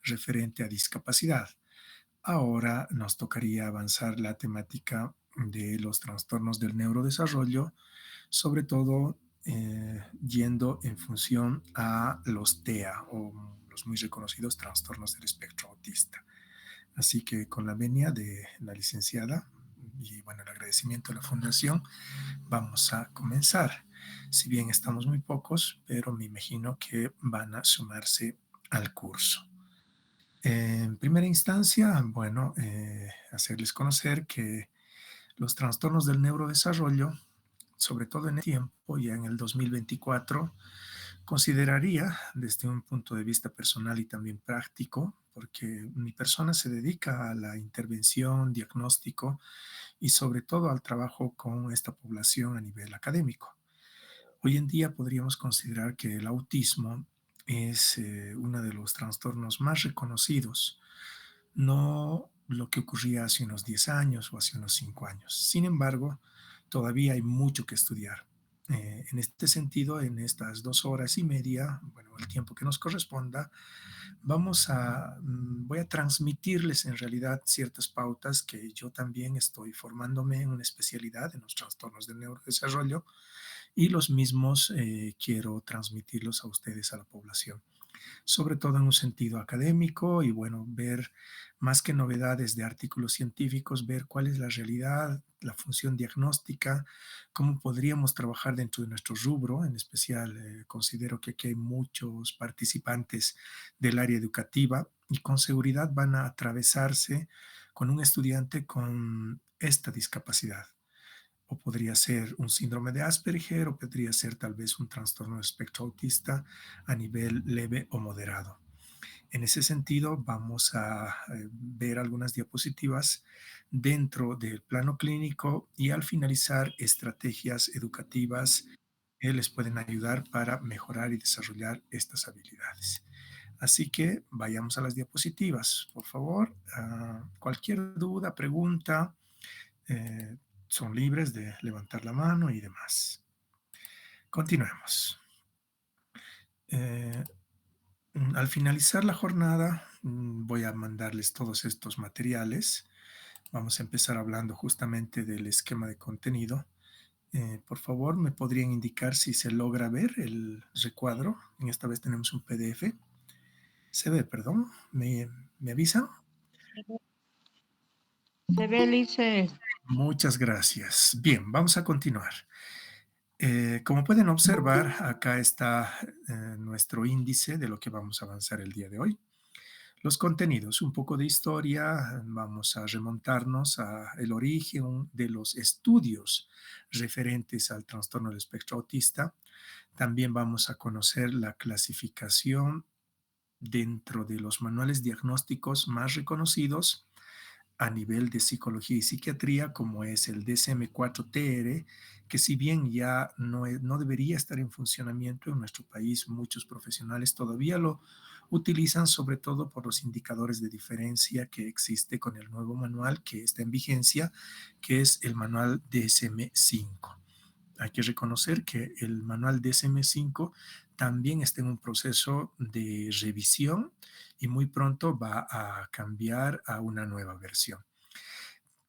referente a discapacidad. Ahora nos tocaría avanzar la temática de los trastornos del neurodesarrollo, sobre todo yendo en función a los TEA o los muy reconocidos trastornos del espectro autista. Así que con la venia de la licenciada y bueno, el agradecimiento a la fundación, vamos a comenzar. Si bien estamos muy pocos, pero me imagino que van a sumarse al curso. En primera instancia, bueno, hacerles conocer que los trastornos del neurodesarrollo, sobre todo en el tiempo, ya en el 2024, consideraría desde un punto de vista personal y también práctico, porque mi persona se dedica a la intervención, diagnóstico y sobre todo al trabajo con esta población a nivel académico. Hoy en día podríamos considerar que el autismo es uno de los trastornos más reconocidos, no lo que ocurría hace unos 10 años o hace unos 5 años. Sin embargo, todavía hay mucho que estudiar. En este sentido, en estas 2 horas y media, bueno, el tiempo que nos corresponda, voy a transmitirles en realidad ciertas pautas que yo también estoy formándome en una especialidad en los trastornos del neurodesarrollo y los mismos quiero transmitirlos a ustedes, a la población, sobre todo en un sentido académico y bueno, ver más que novedades de artículos científicos, ver cuál es la realidad, la función diagnóstica, cómo podríamos trabajar dentro de nuestro rubro. En especial, considero que aquí hay muchos participantes del área educativa y con seguridad van a atravesarse con un estudiante con esta discapacidad, o podría ser un síndrome de Asperger, o podría ser tal vez un trastorno del espectro autista a nivel leve o moderado. En ese sentido, vamos a ver algunas diapositivas dentro del plano clínico y al finalizar estrategias educativas que les pueden ayudar para mejorar y desarrollar estas habilidades. Así que vayamos a las diapositivas, por favor. Cualquier duda, pregunta, eh, son libres de levantar la mano y demás. Continuemos. Eh, Al finalizar la jornada, voy a mandarles todos estos materiales. Vamos a empezar hablando justamente del esquema de contenido. Por favor, ¿me podrían indicar si se logra ver el recuadro? En esta vez tenemos un PDF. Se ve, perdón. ¿Me avisan? Se ve, Lice. Muchas gracias. Bien, vamos a continuar. Como pueden observar, acá está nuestro índice de lo que vamos a avanzar el día de hoy. Los contenidos, un poco de historia, vamos a remontarnos al origen de los estudios referentes al trastorno del espectro autista. También vamos a conocer la clasificación dentro de los manuales diagnósticos más reconocidos a nivel de psicología y psiquiatría, como es el DSM-4-TR, que si bien ya no debería estar en funcionamiento en nuestro país, muchos profesionales todavía lo utilizan, sobre todo por los indicadores de diferencia que existe con el nuevo manual que está en vigencia, que es el manual DSM-5. Hay que reconocer que el manual DSM-5 también está en un proceso de revisión y muy pronto va a cambiar a una nueva versión.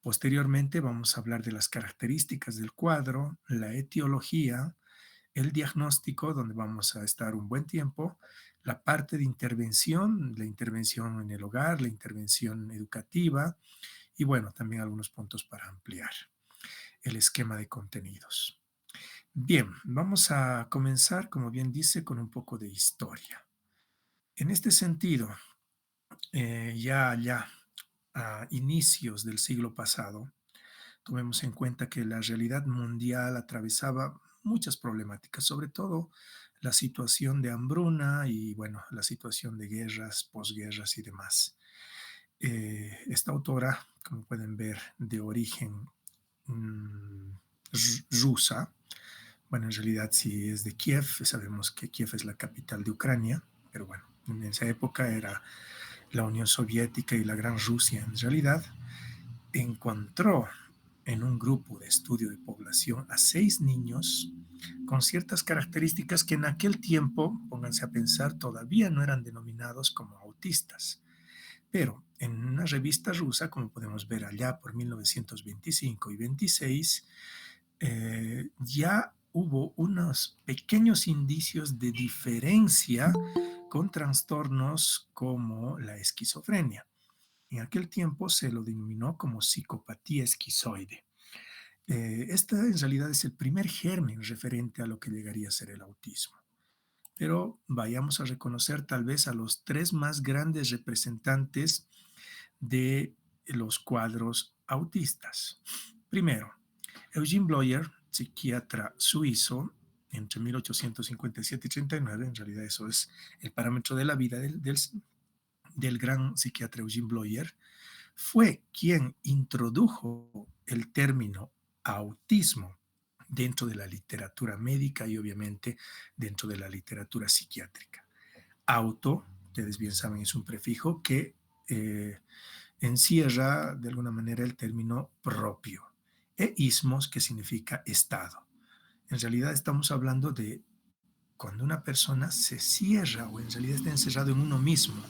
Posteriormente vamos a hablar de las características del cuadro, la etiología, el diagnóstico, donde vamos a estar un buen tiempo, la parte de intervención, la intervención en el hogar, la intervención educativa y bueno, también algunos puntos para ampliar el esquema de contenidos. Bien, vamos a comenzar, como bien dice, con un poco de historia. En este sentido, ya a inicios del siglo pasado, tomemos en cuenta que la realidad mundial atravesaba muchas problemáticas, sobre todo la situación de hambruna y, bueno, la situación de guerras, posguerras y demás. Esta autora, como pueden ver, de origen mm, rusa, bueno, en realidad sí es de Kiev, sabemos que Kiev es la capital de Ucrania, pero bueno, en esa época era la Unión Soviética y la Gran Rusia en realidad, encontró en un grupo de estudio de población a 6 niños con ciertas características que en aquel tiempo, pónganse a pensar, todavía no eran denominados como autistas. Pero en una revista rusa, como podemos ver allá por 1925 y 26, ya hubo unos pequeños indicios de diferencia con trastornos como la esquizofrenia. En aquel tiempo se lo denominó como psicopatía esquizoide. Esta en realidad es el primer germen referente a lo que llegaría a ser el autismo. Pero vayamos a reconocer tal vez a los tres más grandes representantes de los cuadros autistas. Primero, Eugene Bloyer, psiquiatra suizo, entre 1857 y 39, en realidad eso es el parámetro de la vida del gran psiquiatra Eugene Bloyer, fue quien introdujo el término autismo dentro de la literatura médica y obviamente dentro de la literatura psiquiátrica. Auto, ustedes bien saben, es un prefijo que encierra de alguna manera el término propio, e ismos, que significa estado. En realidad estamos hablando de cuando una persona se cierra o en realidad está encerrado en uno mismo.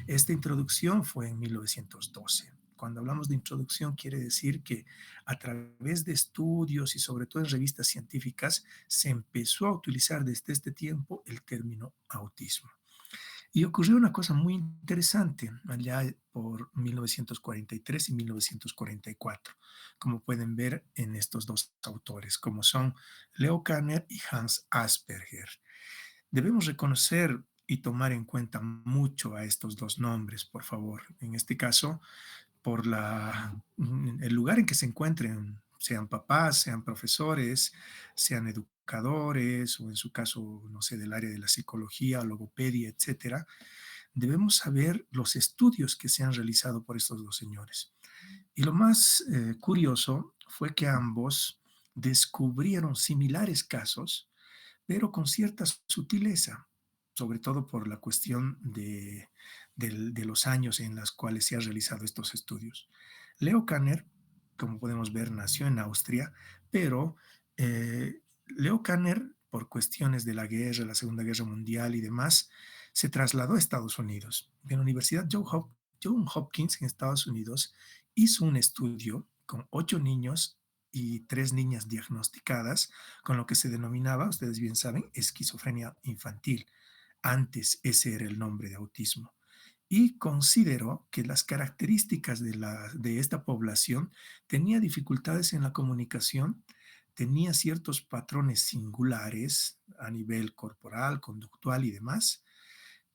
Esta introducción fue en 1912. Cuando hablamos de introducción quiere decir que a través de estudios y sobre todo en revistas científicas se empezó a utilizar desde este tiempo el término autismo. Y ocurrió una cosa muy interesante allá por 1943 y 1944, como pueden ver en estos dos autores, como son Leo Kanner y Hans Asperger. Debemos reconocer y tomar en cuenta mucho a estos dos nombres, por favor. En este caso, por el lugar en que se encuentren, sean papás, sean profesores, sean educadores o en su caso, no sé, del área de la psicología, logopedia, etcétera, debemos saber los estudios que se han realizado por estos dos señores. Y lo más curioso fue que ambos descubrieron similares casos, pero con cierta sutileza, sobre todo por la cuestión de los años en los cuales se han realizado estos estudios. Leo Kanner, como podemos ver, nació en Austria, pero Leo Kanner, por cuestiones de la guerra, la Segunda Guerra Mundial y demás, se trasladó a Estados Unidos. En la Universidad John Hopkins en Estados Unidos hizo un estudio con 8 niños y 3 niñas diagnosticadas con lo que se denominaba, ustedes bien saben, esquizofrenia infantil. Antes ese era el nombre de autismo. Y consideró que las características de esta población tenía dificultades en la comunicación, tenía ciertos patrones singulares a nivel corporal, conductual y demás,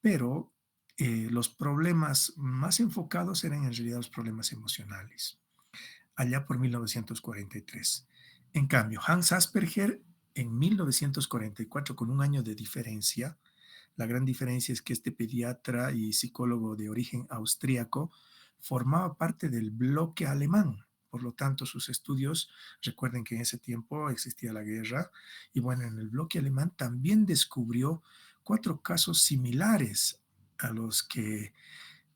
pero los problemas más enfocados eran en realidad los problemas emocionales allá por 1943. En cambio, Hans Asperger en 1944, con un año de diferencia, la gran diferencia es que este pediatra y psicólogo de origen austríaco formaba parte del bloque alemán. Por lo tanto, sus estudios, recuerden que en ese tiempo existía la guerra, y bueno, en el bloque alemán también descubrió 4 casos similares a los que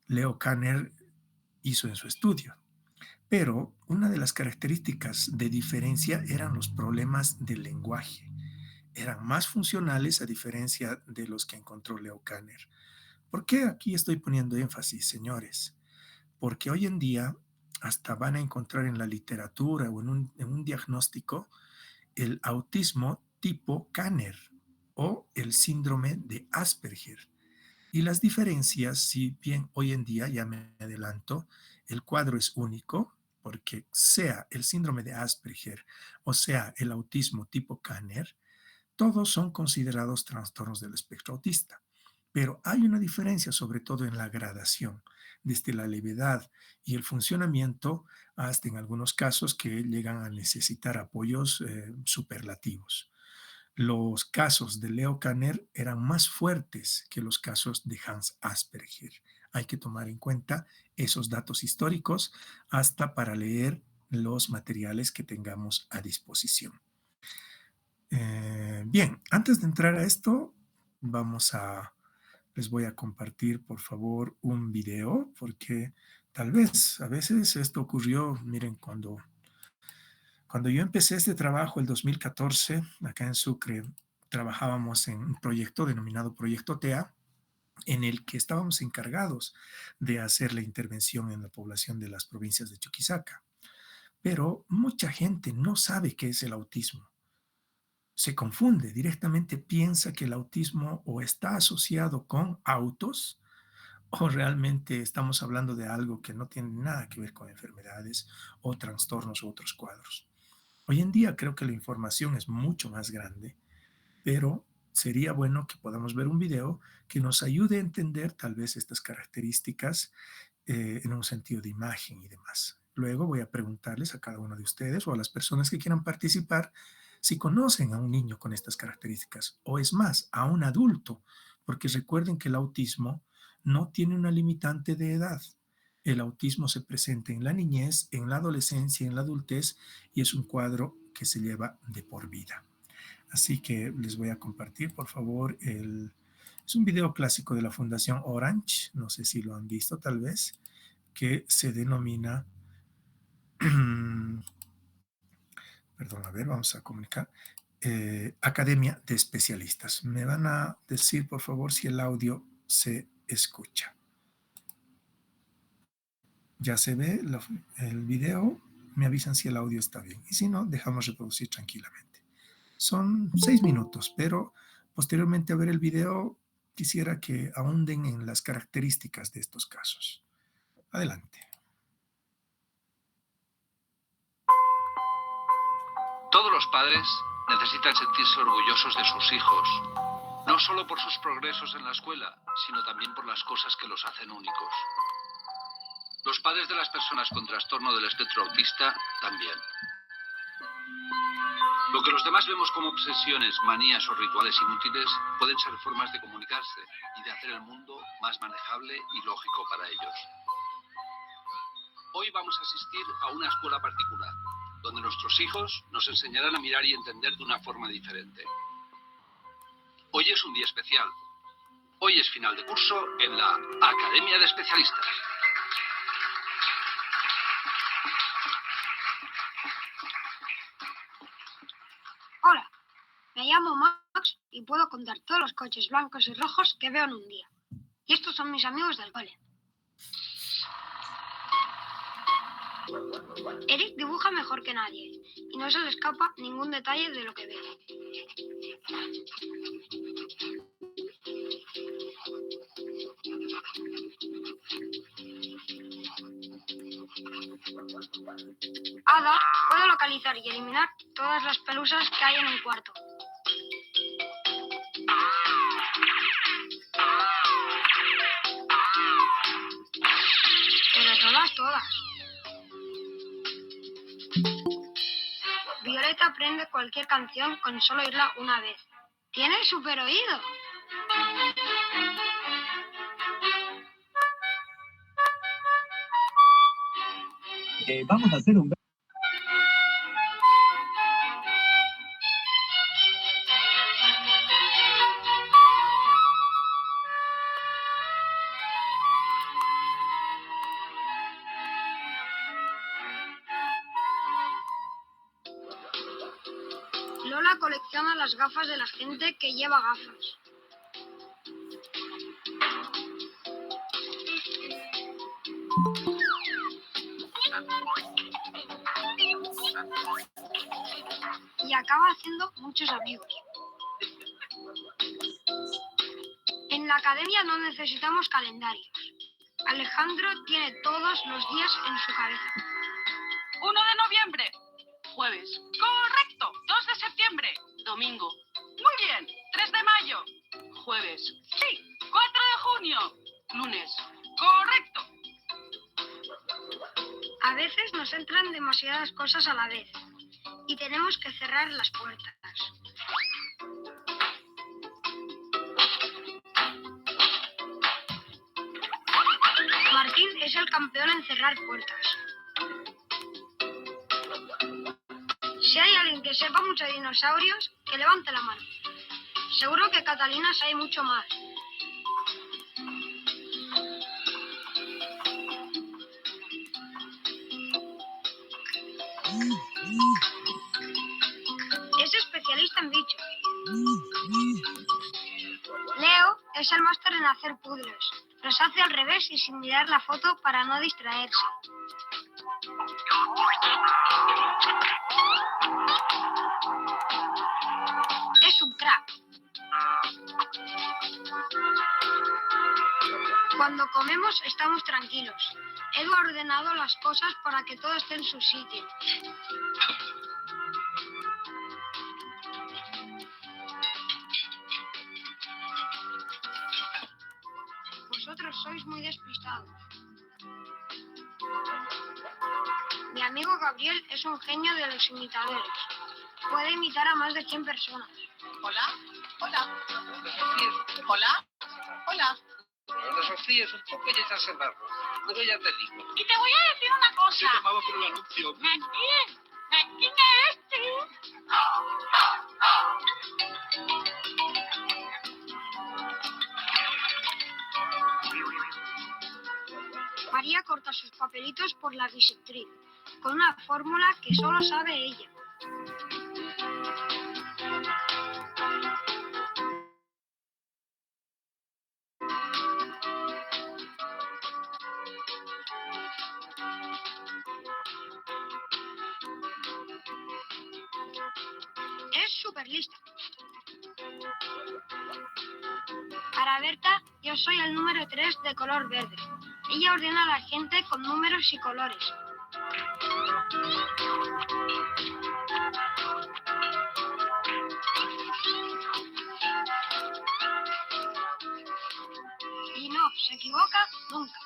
Leo Kanner hizo en su estudio. Pero una de las características de diferencia eran los problemas del lenguaje. Eran más funcionales a diferencia de los que encontró Leo Kanner. ¿Por qué aquí estoy poniendo énfasis, señores? Porque hoy en día hasta van a encontrar en la literatura o en un diagnóstico el autismo tipo Kanner o el síndrome de Asperger. Y las diferencias, si bien hoy en día, ya me adelanto, el cuadro es único, porque sea el síndrome de Asperger o sea el autismo tipo Kanner, todos son considerados trastornos del espectro autista. Pero hay una diferencia, sobre todo en la gradación, desde la levedad y el funcionamiento hasta en algunos casos que llegan a necesitar apoyos superlativos. Los casos de Leo Kanner eran más fuertes que los casos de Hans Asperger. Hay que tomar en cuenta esos datos históricos hasta para leer los materiales que tengamos a disposición. Bien, antes de entrar a esto, les voy a compartir, por favor, un video, porque tal vez a veces esto ocurrió, miren, cuando yo empecé este trabajo el 2014, acá en Sucre, trabajábamos en un proyecto denominado Proyecto TEA, en el que estábamos encargados de hacer la intervención en la población de las provincias de Chuquisaca. Pero mucha gente no sabe qué es el autismo. Se confunde, directamente piensa que el autismo o está asociado con autos o realmente estamos hablando de algo que no tiene nada que ver con enfermedades o trastornos u otros cuadros. Hoy en día creo que la información es mucho más grande, pero sería bueno que podamos ver un video que nos ayude a entender tal vez estas características en un sentido de imagen y demás. Luego voy a preguntarles a cada uno de ustedes o a las personas que quieran participar si conocen a un niño con estas características o es más, a un adulto, porque recuerden que el autismo no tiene una limitante de edad. El autismo se presenta en la niñez, en la adolescencia, en la adultez y es un cuadro que se lleva de por vida. Así que les voy a compartir, por favor, es un video clásico de la Fundación Orange, no sé si lo han visto tal vez, que se denomina, perdón, a ver, vamos a comunicar, Academia de Especialistas. Me van a decir, por favor, si el audio se escucha. Ya se ve el video, me avisan si el audio está bien. Y si no, dejamos reproducir tranquilamente. Son 6 minutos, pero posteriormente a ver el video, quisiera que ahonden en las características de estos casos. Adelante. Todos los padres necesitan sentirse orgullosos de sus hijos, no solo por sus progresos en la escuela, sino también por las cosas que los hacen únicos. Los padres de las personas con trastorno del espectro autista también. Lo que los demás vemos como obsesiones, manías o rituales inútiles pueden ser formas de comunicarse y de hacer el mundo más manejable y lógico para ellos. Hoy vamos a asistir a una escuela particular, donde nuestros hijos nos enseñarán a mirar y entender de una forma diferente. Hoy es un día especial. Hoy es final de curso en la Academia de Especialistas. Hola, me llamo Max y puedo contar todos los coches blancos y rojos que veo en un día. Y estos son mis amigos del cole. Eric dibuja mejor que nadie y no se le escapa ningún detalle de lo que ve. Ada puede localizar y eliminar todas las pelusas que hay en un cuarto. Pero todas. Violeta aprende cualquier canción con solo oírla una vez. ¡Tiene súper oído! Vamos a hacer un... Lola colecciona las gafas de la gente que lleva gafas. Y acaba haciendo muchos amigos. En la academia no necesitamos calendarios. Alejandro tiene todos los días en su cabeza. 1 de noviembre, jueves. Correcto. 2 de septiembre, domingo. Muy bien. 3 de mayo, jueves. Sí. 4 de junio, lunes. Correcto. A veces nos entran demasiadas cosas a la vez y tenemos que cerrar las puertas. Martín es el campeón en cerrar puertas. Si hay alguien que sepa mucho de dinosaurios, que levante la mano. Seguro que Catalina sabe mucho más. Es especialista en bichos. Leo es el máster en hacer puzzles. Los hace al revés y sin mirar la foto para no distraerse. Es un crack. Cuando comemos estamos tranquilos. Edu ha ordenado las cosas para que todo esté en su sitio. Vosotros sois muy despistados. Mi amigo Gabriel es un genio de los imitadores. Puede imitar a más de 100 personas. Hola, hola. Hola, hola. Ahora, Sofía, es un poco ya está cerrado. Luego ya te digo. Y te voy a decir una cosa. Yo llamaba por el anuncio. ¿Quién es este? María corta sus papelitos por la bisectriz, con una fórmula que solo sabe ella. Es súper lista. Para Berta, yo soy el número 3 de color verde. Ella ordena a la gente con números y colores. Y no se equivoca nunca.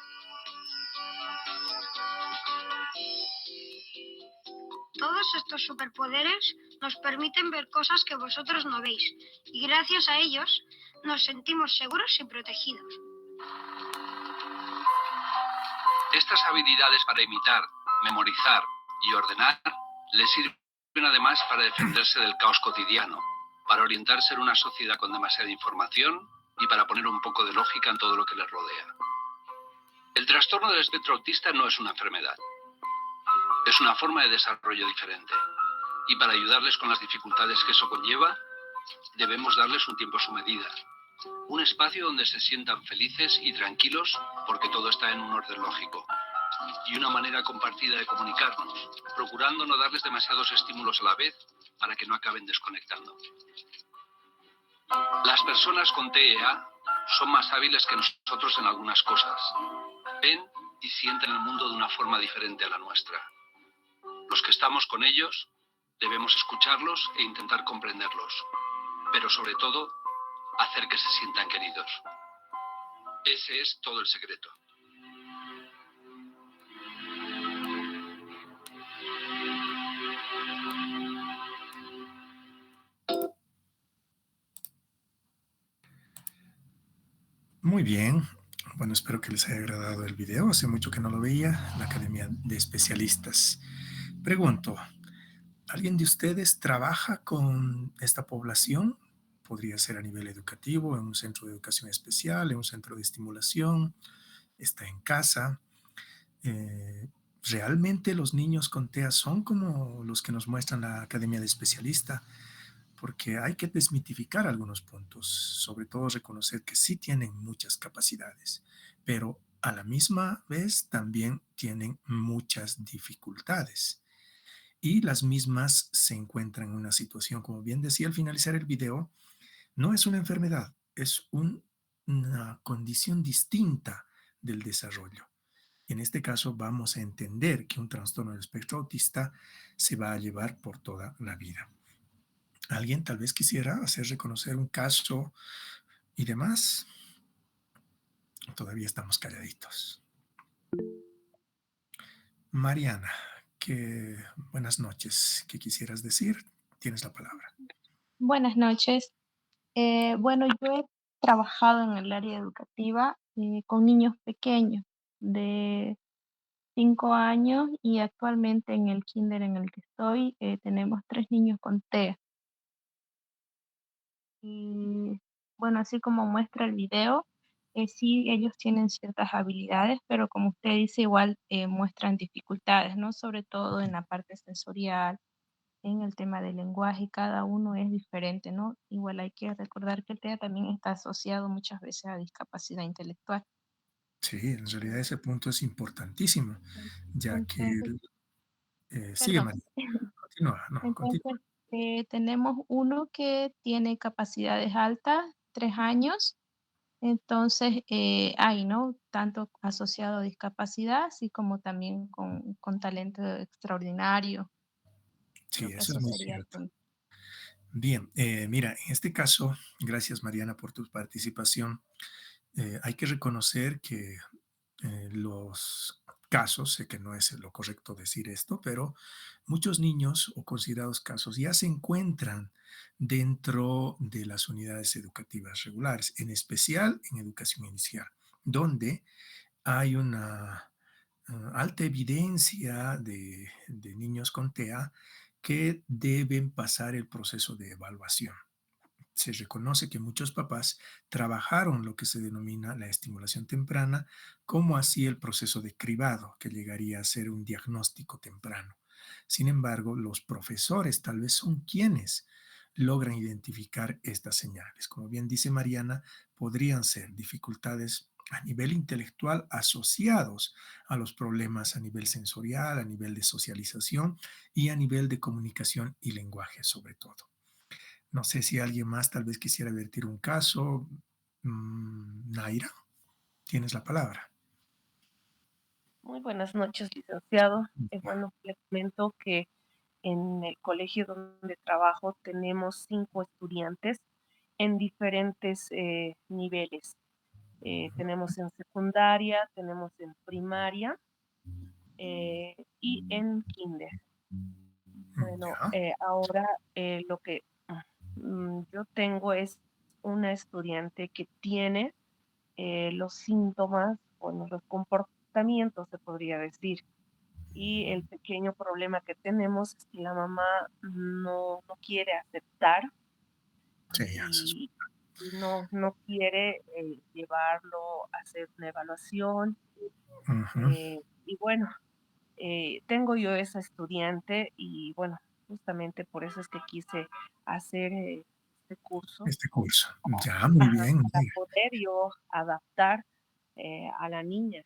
Todos estos superpoderes nos permiten ver cosas que vosotros no veis, y gracias a ellos nos sentimos seguros y protegidos. Estas habilidades para imitar, memorizar y ordenar le sirven además para defenderse del caos cotidiano, para orientarse en una sociedad con demasiada información y para poner un poco de lógica en todo lo que les rodea. El trastorno del espectro autista no es una enfermedad. Es una forma de desarrollo diferente. Y para ayudarles con las dificultades que eso conlleva, debemos darles un tiempo a su medida. Un espacio donde se sientan felices y tranquilos porque todo está en un orden lógico. Y una manera compartida de comunicarnos, procurando no darles demasiados estímulos a la vez para que no acaben desconectando. Las personas con TEA son más hábiles que nosotros en algunas cosas. Ven y sienten el mundo de una forma diferente a la nuestra. Los que estamos con ellos debemos escucharlos e intentar comprenderlos, pero sobre todo hacer que se sientan queridos. Ese es todo el secreto. Muy bien. Bueno, espero que les haya agradado el video. Hace mucho que no lo veía, la Academia de Especialistas. Pregunto, ¿alguien de ustedes trabaja con esta población? Podría ser a nivel educativo, en un centro de educación especial, en un centro de estimulación, está en casa. ¿Realmente los niños con TEA son como los que nos muestran la Academia de Especialista? Porque hay que desmitificar algunos puntos, sobre todo reconocer que sí tienen muchas capacidades, pero a la misma vez también tienen muchas dificultades. Y las mismas se encuentran en una situación, como bien decía al finalizar el video, no es una enfermedad, es una condición distinta del desarrollo. En este caso vamos a entender que un trastorno del espectro autista se va a llevar por toda la vida. ¿Alguien tal vez quisiera hacer reconocer un caso y demás? Todavía estamos calladitos. Mariana, buenas noches. ¿Qué quisieras decir? Tienes la palabra. Buenas noches. Bueno, yo he trabajado en el área educativa con niños pequeños de 5 años y actualmente en el kinder en el que estoy tenemos 3 niños con TEA. Y bueno, así como muestra el video, sí, ellos tienen ciertas habilidades, pero como usted dice, igual muestran dificultades, ¿no? Sobre todo en la parte sensorial, en el tema del lenguaje, cada uno es diferente, ¿no? Igual hay que recordar que el TEA también está asociado muchas veces a discapacidad intelectual. Sí, en realidad ese punto es importantísimo, ya que Entonces, sigue, perdón. María, continúa, no, continúa. Entonces, tenemos uno que tiene capacidades altas, 3 años. Entonces, hay, ¿no? Tanto asociado a discapacidad, así como también con talento extraordinario. Sí, Creo que eso es eso muy sería el cierto. punto. Bien, mira, en este caso, gracias Mariana por tu participación. Hay que reconocer que los casos, sé que no es lo correcto decir esto, pero muchos niños o considerados casos ya se encuentran dentro de las unidades educativas regulares, en especial en educación inicial, donde hay una alta evidencia de niños con TEA que deben pasar el proceso de evaluación. Se reconoce que muchos papás trabajaron lo que se denomina la estimulación temprana, como así el proceso de cribado, que llegaría a ser un diagnóstico temprano. Sin embargo, los profesores tal vez son quienes logran identificar estas señales. Como bien dice Mariana, podrían ser dificultades a nivel intelectual asociados a los problemas a nivel sensorial, a nivel de socialización y a nivel de comunicación y lenguaje sobre todo. No sé si alguien más tal vez quisiera vertir un caso. Naira, tienes la palabra. Muy buenas noches, licenciado. Bueno, le comento que en el colegio donde trabajo tenemos 5 estudiantes en diferentes niveles. Tenemos en secundaria, tenemos en primaria y en kinder. Bueno, Ya, ahora lo que yo tengo es una estudiante que tiene los síntomas, bueno, los comportamientos, se podría decir. Y el pequeño problema que tenemos es que la mamá no quiere aceptar sí, eso es. y no quiere llevarlo a hacer una evaluación. Ujú. Y bueno, tengo yo esa estudiante y bueno, justamente por eso es que quise hacer este curso, Este curso. Ya, muy ajá, bien, para Naira. poder yo adaptar a la niña.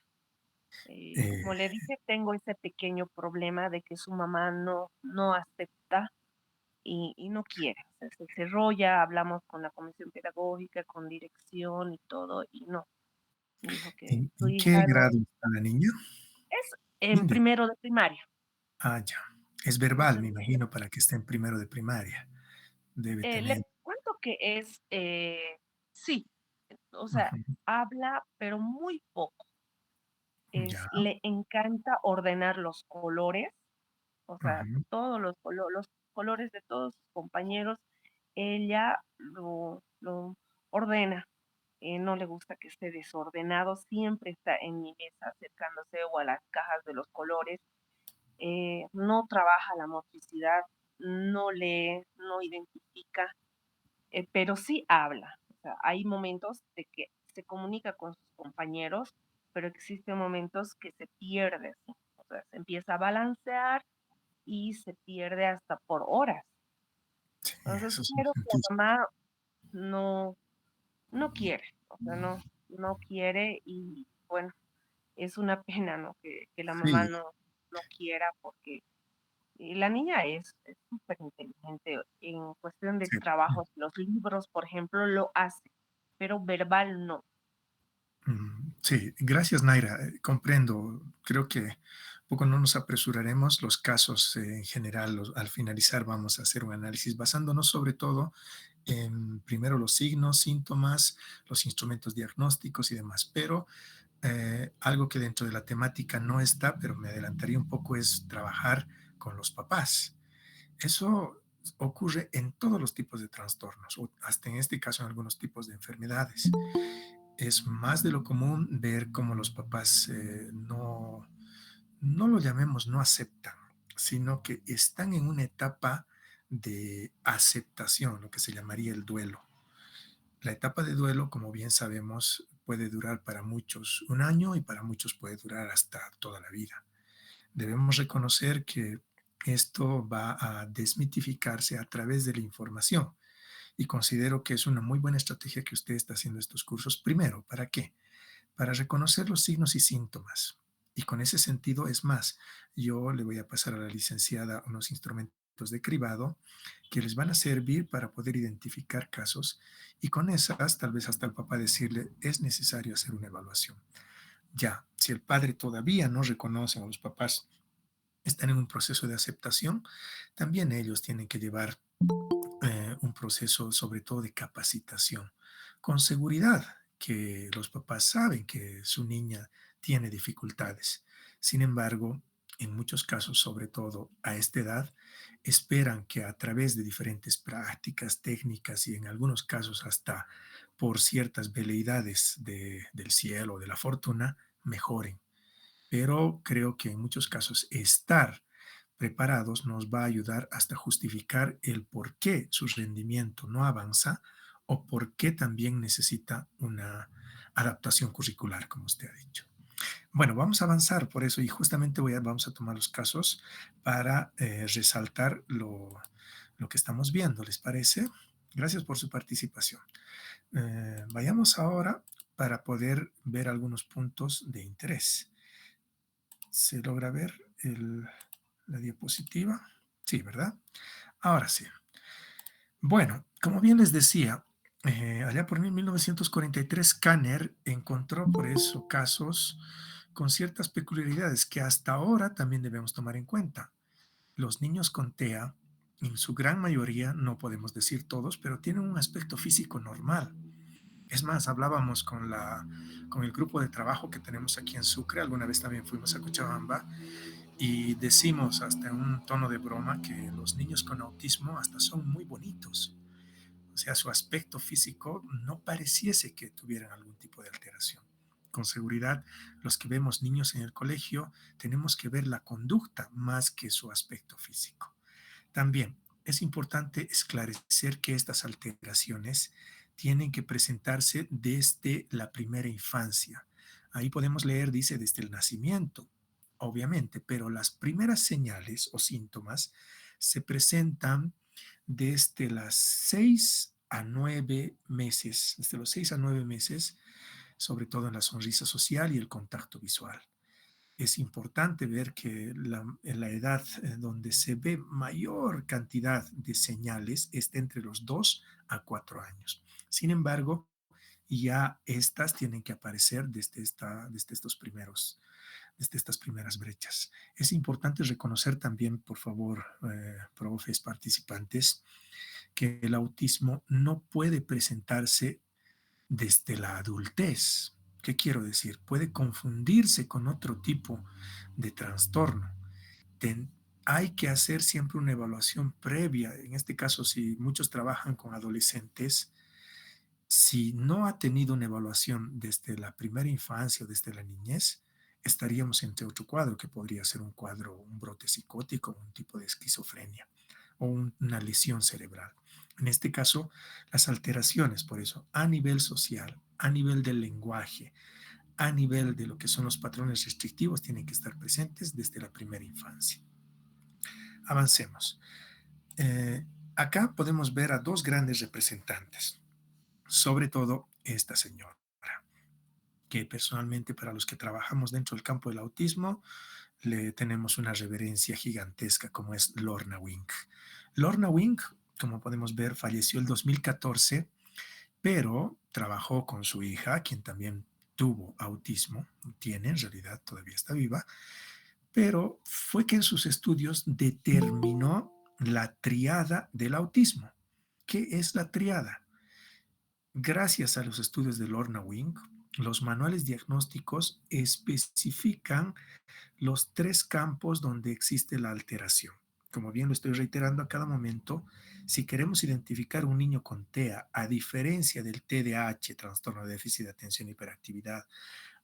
Eh, Como le dije, tengo ese pequeño problema de que su mamá no acepta y no quiere. O sea, se enrolla, hablamos con la comisión pedagógica, con dirección y todo, y no. Me dijo que ¿en, su en qué hija no grado está la niña? es en Kinder. primero de primaria. Ah, ya. Es verbal, Ujú. me imagino, para que esté en primero de primaria. Debe Le tener. cuento que es, sí, o sea, Ujú. habla, pero muy poco. Ya. Le encanta ordenar los colores, o sea, Ujú. todos los colores de todos sus compañeros, ella lo ordena. No le gusta que esté desordenado, siempre está en mi mesa acercándose o a las cajas de los colores. No trabaja la motricidad, no lee, no identifica, pero sí habla. O sea, hay momentos de que se comunica con sus compañeros, pero existen momentos que se pierde, ¿sí? O sea, se empieza a balancear y se pierde hasta por horas. Sí, Entonces, eso es quiero que la importantísimo. mamá no, no quiere, o sea, no quiere y bueno, es una pena, ¿no? Que la mamá Sí, no quiera porque la niña es súper inteligente. En cuestión de sí. trabajos, los libros, por ejemplo, lo hace, pero verbal no. Sí, gracias Naira. Comprendo. Creo que poco no nos apresuraremos. Los casos en general, al finalizar, vamos a hacer un análisis basándonos sobre todo en primero los signos, síntomas, los instrumentos diagnósticos y demás. Pero algo que dentro de la temática no está, pero me adelantaría un poco, es trabajar con los papás. Eso ocurre en todos los tipos de trastornos, o hasta en este caso en algunos tipos de enfermedades. Es más de lo común ver cómo los papás no lo llamemos, no aceptan, sino que están en una etapa de aceptación, lo que se llamaría el duelo. La etapa de duelo, como bien sabemos, puede durar para muchos un año y para muchos puede durar hasta toda la vida. Debemos reconocer que Esto va a desmitificarse a través de la información y considero que es una muy buena estrategia que usted está haciendo estos cursos. Primero, ¿para qué? Para reconocer los signos y síntomas. Y con ese sentido, es más, yo le voy a pasar a la licenciada unos instrumentos de cribado que les van a servir para poder identificar casos y con esas, tal vez hasta el papá decirle, es necesario hacer una evaluación. Ya, si el padre todavía no reconoce o los papás están en un proceso de aceptación, también ellos tienen que llevar un proceso sobre todo de capacitación, con seguridad que los papás saben que su niña tiene dificultades. Sin embargo, en muchos casos, sobre todo a esta edad, esperan que a través de diferentes prácticas, técnicas y en algunos casos hasta por ciertas veleidades del cielo o de la fortuna, mejoren. Pero creo que en muchos casos estar preparados nos va a ayudar hasta justificar el por qué su rendimiento no avanza o por qué también necesita una adaptación curricular, como usted ha dicho. Bueno, vamos a avanzar por eso y justamente vamos a tomar los casos para resaltar lo que estamos viendo, ¿les parece? Gracias por su participación. Vayamos ahora para poder ver algunos puntos de interés. ¿Se logra ver la diapositiva? Sí, ¿verdad? Ahora sí. Bueno, como bien les decía, allá por 1943 Kanner encontró por eso casos con ciertas peculiaridades que hasta ahora también debemos tomar en cuenta. Los niños con TEA, en su gran mayoría, no podemos decir todos, pero tienen un aspecto físico normal. Es más, hablábamos con el grupo de trabajo que tenemos aquí en Sucre, alguna vez también fuimos a Cochabamba, y decimos hasta en un tono de broma que los niños con autismo hasta son muy bonitos. O sea, su aspecto físico no pareciese que tuvieran algún tipo de alteración. Con seguridad, los que vemos niños en el colegio tenemos que ver la conducta más que su aspecto físico. También es importante esclarecer que estas alteraciones tienen que presentarse desde la primera infancia. Ahí podemos leer, dice, desde el nacimiento, obviamente, pero las primeras señales o síntomas se presentan desde las 6 a 9 meses, desde los 6 a 9 meses, sobre todo en la sonrisa social y el contacto visual. Es importante ver que en la edad donde se ve mayor cantidad de señales está entre los 2 a 4 años. Sin embargo, ya estas tienen que aparecer desde estas primeras brechas. Es importante reconocer también, por favor, profes participantes, que el autismo no puede presentarse desde la adultez. ¿Qué quiero decir? Puede confundirse con otro tipo de trastorno. Ten- Hay que hacer siempre una evaluación previa. En este caso, si muchos trabajan con adolescentes, si no ha tenido una evaluación desde la primera infancia o desde la niñez, estaríamos ante otro cuadro que podría ser un cuadro, un brote psicótico, un tipo de esquizofrenia o una lesión cerebral. En este caso, las alteraciones, por eso, a nivel social, a nivel del lenguaje, a nivel de lo que son los patrones restrictivos, tienen que estar presentes desde la primera infancia. Avancemos. Acá podemos ver a dos grandes representantes, sobre todo esta señora, que personalmente para los que trabajamos dentro del campo del autismo, le tenemos una reverencia gigantesca como es Lorna Wink. Lorna Wink, como podemos ver, falleció el 2014, pero trabajó con su hija, quien también tuvo autismo, tiene en realidad, todavía está viva, pero fue que en sus estudios determinó la triada del autismo. ¿Qué es la triada? Gracias a los estudios de Lorna Wink, los manuales diagnósticos especifican los tres campos donde existe la alteración. Como bien lo estoy reiterando a cada momento, si queremos identificar un niño con TEA, a diferencia del TDAH, trastorno de déficit de atención y hiperactividad,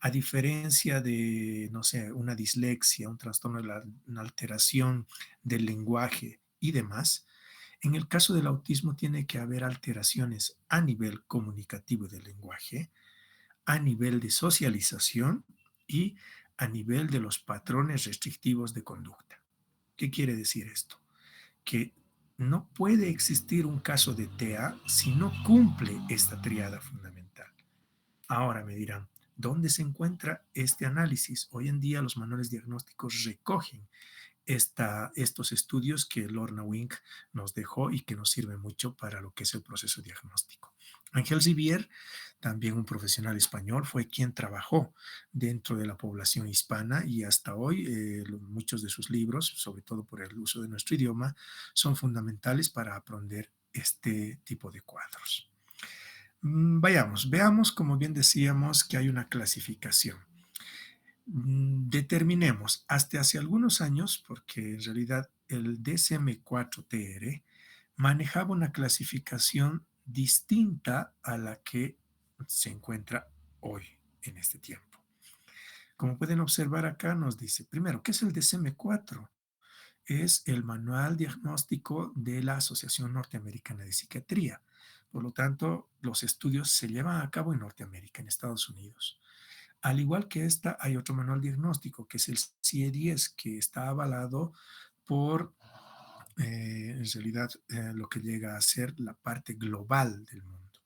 a diferencia de, no sé, una dislexia, un trastorno de una alteración del lenguaje y demás, en el caso del autismo tiene que haber alteraciones a nivel comunicativo del lenguaje, a nivel de socialización y a nivel de los patrones restrictivos de conducta. ¿Qué quiere decir esto? Que no puede existir un caso de TEA si no cumple esta triada fundamental. Ahora me dirán, ¿dónde se encuentra este análisis? Hoy en día los manuales diagnósticos recogen estos estudios que Lorna Wink nos dejó y que nos sirven mucho para lo que es el proceso diagnóstico. Ángel Zivier, también un profesional español, fue quien trabajó dentro de la población hispana y hasta hoy muchos de sus libros, sobre todo por el uso de nuestro idioma, son fundamentales para aprender este tipo de cuadros. Veamos, como bien decíamos, que hay una clasificación. Determinemos, hasta hace algunos años, porque en realidad el DSM-4TR manejaba una clasificación distinta a la que se encuentra hoy en este tiempo. Como pueden observar acá nos dice, primero, ¿qué es el DSM-4? Es el manual diagnóstico de la Asociación Norteamericana de Psiquiatría. Por lo tanto, los estudios se llevan a cabo en Norteamérica, en Estados Unidos. Al igual que esta, hay otro manual diagnóstico, que es el CIE-10, que está avalado por, en realidad, lo que llega a ser la parte global del mundo.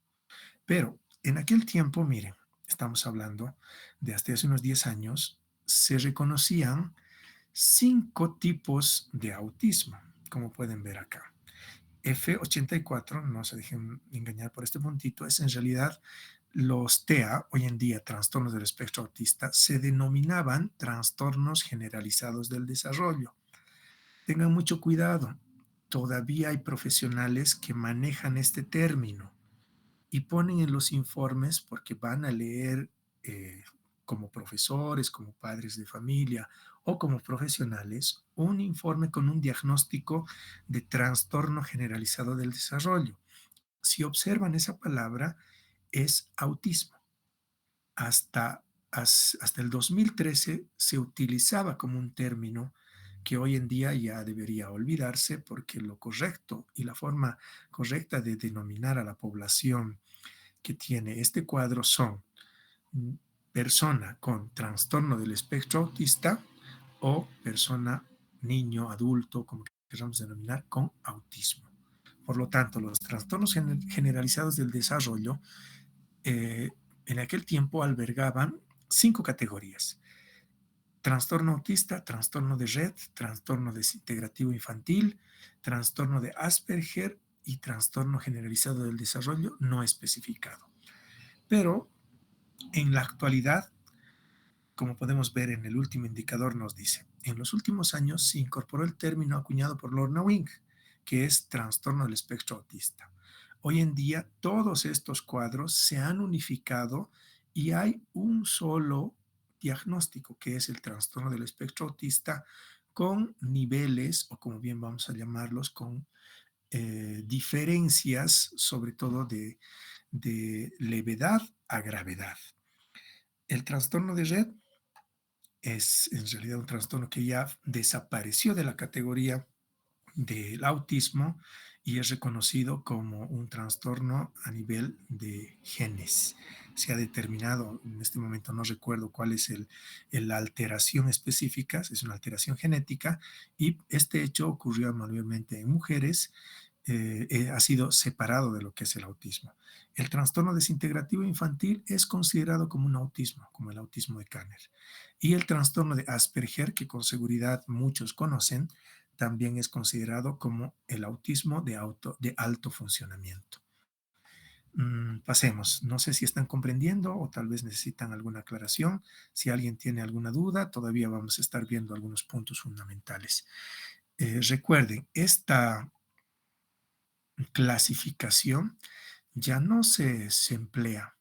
Pero en aquel tiempo, miren, estamos hablando de hasta hace unos 10 años, se reconocían 5 tipos de autismo, como pueden ver acá. F84, no se dejen engañar por este puntito, es en realidad los TEA, hoy en día trastornos del espectro autista, se denominaban trastornos generalizados del desarrollo. Tengan mucho cuidado, todavía hay profesionales que manejan este término y ponen en los informes porque van a leer como profesores, como padres de familia o como profesionales un informe con un diagnóstico de trastorno generalizado del desarrollo. Si observan esa palabra, es autismo. Hasta el 2013 se utilizaba como un término que hoy en día ya debería olvidarse porque lo correcto y la forma correcta de denominar a la población que tiene este cuadro son persona con trastorno del espectro autista o persona, niño, adulto, como queramos denominar, con autismo. Por lo tanto, los trastornos generalizados del desarrollo en aquel tiempo albergaban 5 categorías: trastorno autista, trastorno de Rett, trastorno desintegrativo infantil, trastorno de Asperger y trastorno generalizado del desarrollo no especificado. Pero en la actualidad, como podemos ver en el último indicador, nos dice, en los últimos años se incorporó el término acuñado por Lorna Wink, que es trastorno del espectro autista. Hoy en día todos estos cuadros se han unificado y hay un solo diagnóstico, que es el trastorno del espectro autista, con niveles, o como bien vamos a llamarlos, con diferencias, sobre todo de levedad a gravedad. El trastorno de Rett es en realidad un trastorno que ya desapareció de la categoría del autismo y es reconocido como un trastorno a nivel de genes. Se ha determinado, en este momento no recuerdo cuál es la alteración específica, es una alteración genética y este hecho ocurrió mayormente en mujeres. Ha sido separado de lo que es el autismo. El trastorno desintegrativo infantil es considerado como un autismo, como el autismo de Kanner. Y el trastorno de Asperger, que con seguridad muchos conocen, también es considerado como el autismo de alto funcionamiento. Pasemos, no sé si están comprendiendo o tal vez necesitan alguna aclaración. Si alguien tiene alguna duda, todavía vamos a estar viendo algunos puntos fundamentales. Recuerden, esta clasificación ya no se emplea.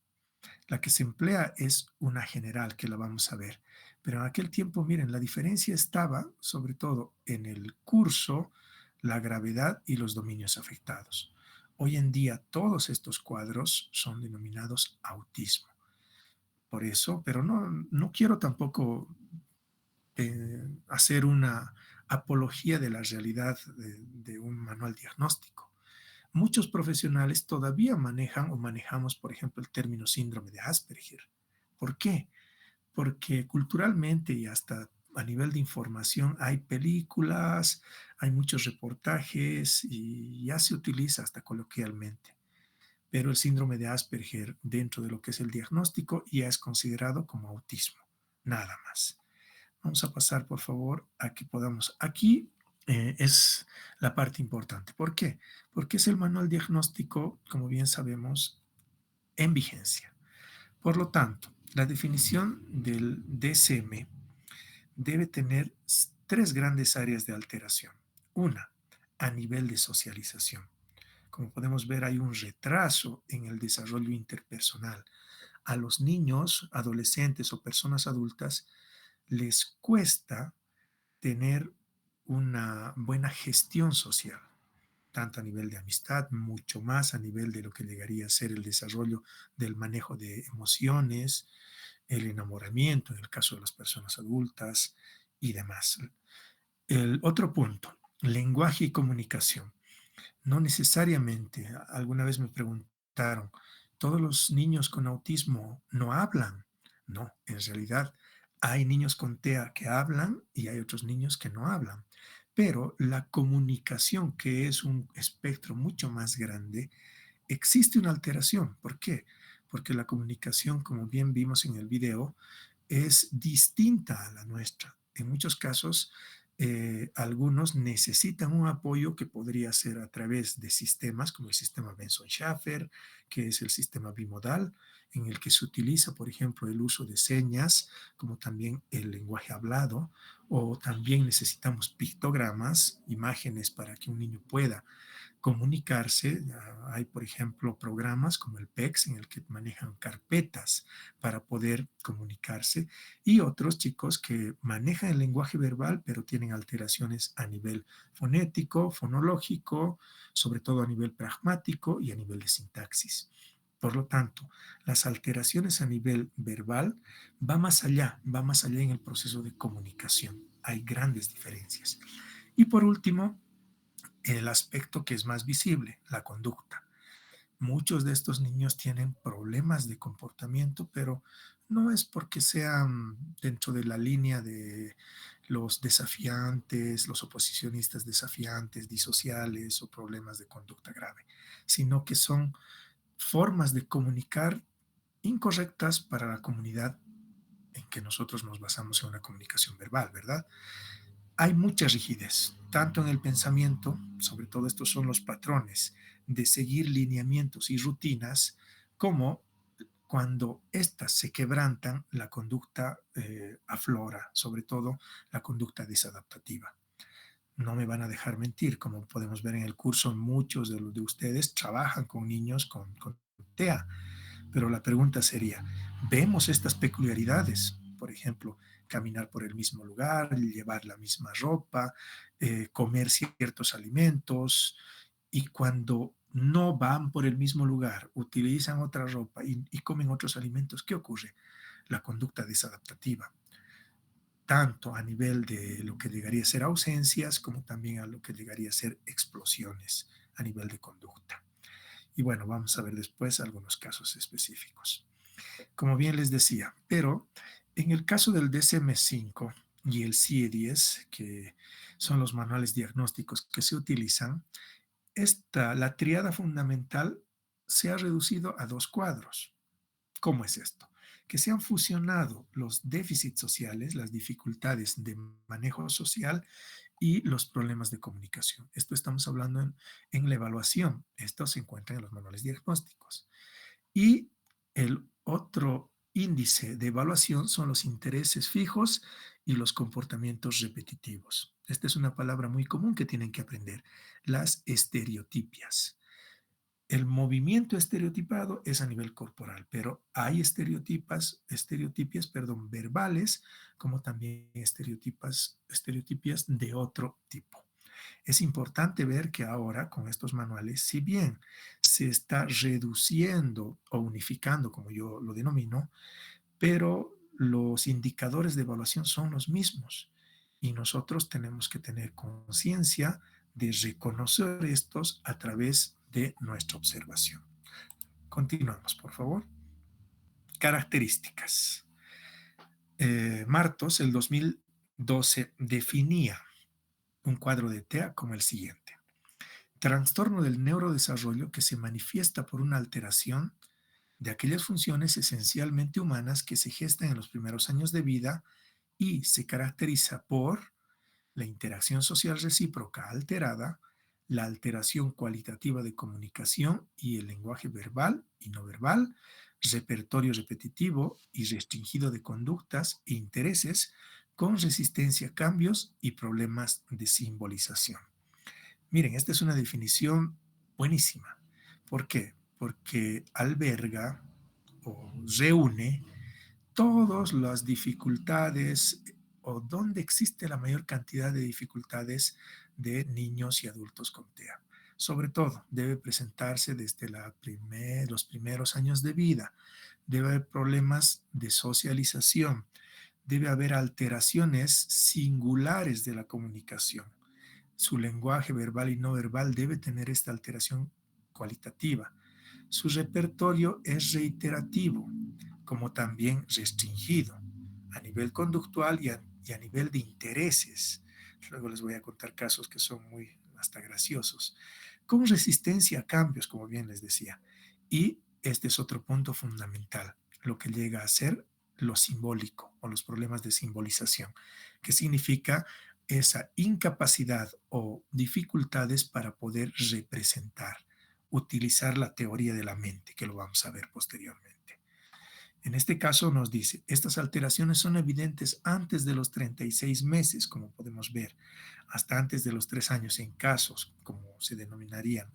La que se emplea es una general, que la vamos a ver. Pero en aquel tiempo, miren, la diferencia estaba sobre todo en el curso, la gravedad y los dominios afectados. Hoy en día todos estos cuadros son denominados autismo. Por eso, pero no quiero tampoco hacer una apología de la realidad de un manual diagnóstico. Muchos profesionales todavía manejan o manejamos, por ejemplo, el término síndrome de Asperger. ¿Por qué? Porque culturalmente y hasta a nivel de información hay películas, hay muchos reportajes y ya se utiliza hasta coloquialmente. Pero el síndrome de Asperger dentro de lo que es el diagnóstico ya es considerado como autismo, nada más. Vamos a pasar, por favor, a que podamos. Aquí es la parte importante. ¿Por qué? Porque es el manual diagnóstico, como bien sabemos, en vigencia. Por lo tanto, la definición del DSM debe tener tres grandes áreas de alteración. Una, a nivel de socialización. Como podemos ver, hay un retraso en el desarrollo interpersonal. A los niños, adolescentes o personas adultas les cuesta tener una buena gestión social, tanto a nivel de amistad, mucho más a nivel de lo que llegaría a ser el desarrollo del manejo de emociones, el enamoramiento en el caso de las personas adultas y demás. El otro punto, lenguaje y comunicación. No necesariamente, alguna vez me preguntaron, ¿todos los niños con autismo no hablan? No, en realidad hay niños con TEA que hablan y hay otros niños que no hablan. Pero la comunicación, que es un espectro mucho más grande, existe una alteración. ¿Por qué? Porque la comunicación, como bien vimos en el video, es distinta a la nuestra. En muchos casos, algunos necesitan un apoyo que podría ser a través de sistemas como el sistema Benson-Schaffer, que es el sistema bimodal, en el que se utiliza, por ejemplo, el uso de señas, como también el lenguaje hablado, o también necesitamos pictogramas, imágenes para que un niño pueda comunicarse. Hay, por ejemplo, programas como el PEX en el que manejan carpetas para poder comunicarse y otros chicos que manejan el lenguaje verbal pero tienen alteraciones a nivel fonético, fonológico, sobre todo a nivel pragmático y a nivel de sintaxis. Por lo tanto, las alteraciones a nivel verbal va más allá en el proceso de comunicación. Hay grandes diferencias. Y por último, el aspecto que es más visible, la conducta. Muchos de estos niños tienen problemas de comportamiento, pero no es porque sean dentro de la línea de los desafiantes, los oposicionistas desafiantes, disociales o problemas de conducta grave, sino que son formas de comunicar incorrectas para la comunidad en que nosotros nos basamos en una comunicación verbal, ¿verdad? Hay mucha rigidez, tanto en el pensamiento, sobre todo estos son los patrones de seguir lineamientos y rutinas, como cuando éstas se quebrantan, la conducta aflora, sobre todo la conducta desadaptativa. No me van a dejar mentir, como podemos ver en el curso, muchos de los de ustedes trabajan con niños con TEA, pero la pregunta sería, ¿vemos estas peculiaridades? Por ejemplo, caminar por el mismo lugar, llevar la misma ropa, comer ciertos alimentos, y cuando no van por el mismo lugar, utilizan otra ropa y comen otros alimentos, ¿qué ocurre? La conducta desadaptativa, tanto a nivel de lo que llegaría a ser ausencias, como también a lo que llegaría a ser explosiones a nivel de conducta. Y bueno, vamos a ver después algunos casos específicos. Como bien les decía, pero en el caso del DSM-5 y el CIE-10, que son los manuales diagnósticos que se utilizan, la tríada fundamental se ha reducido a dos cuadros. ¿Cómo es esto? Que se han fusionado los déficits sociales, las dificultades de manejo social y los problemas de comunicación. Esto estamos hablando en la evaluación. Esto se encuentra en los manuales diagnósticos. Y el otro índice de evaluación son los intereses fijos y los comportamientos repetitivos. Esta es una palabra muy común que tienen que aprender, las estereotipias. El movimiento estereotipado es a nivel corporal, pero hay estereotipias, verbales, como también estereotipias de otro tipo. Es importante ver que ahora con estos manuales, si bien se está reduciendo o unificando, como yo lo denomino, pero los indicadores de evaluación son los mismos y nosotros tenemos que tener conciencia de reconocer estos a través de nuestra observación. Continuamos, por favor. Características. Martos, el 2000 12 definía un cuadro de TEA como el siguiente. Trastorno del neurodesarrollo que se manifiesta por una alteración de aquellas funciones esencialmente humanas que se gestan en los primeros años de vida y se caracteriza por la interacción social recíproca alterada, la alteración cualitativa de comunicación y el lenguaje verbal y no verbal, repertorio repetitivo y restringido de conductas e intereses con resistencia a cambios y problemas de simbolización. Miren, esta es una definición buenísima. ¿Por qué? Porque alberga o reúne todas las dificultades o donde existe la mayor cantidad de dificultades de niños y adultos con TEA. Sobre todo, debe presentarse desde los primeros años de vida. Debe haber problemas de socialización. Debe haber alteraciones singulares de la comunicación. Su lenguaje verbal y no verbal debe tener esta alteración cualitativa. Su repertorio es reiterativo, como también restringido a nivel conductual y a nivel de intereses. Luego les voy a contar casos que son muy hasta graciosos. Con resistencia a cambios, como bien les decía. Y este es otro punto fundamental, lo que llega a ser lo simbólico o los problemas de simbolización, que significa esa incapacidad o dificultades para poder representar, utilizar la teoría de la mente, que lo vamos a ver posteriormente. En este caso nos dice, estas alteraciones son evidentes antes de los 36 meses, como podemos ver, hasta antes de los 3 años en casos, como se denominarían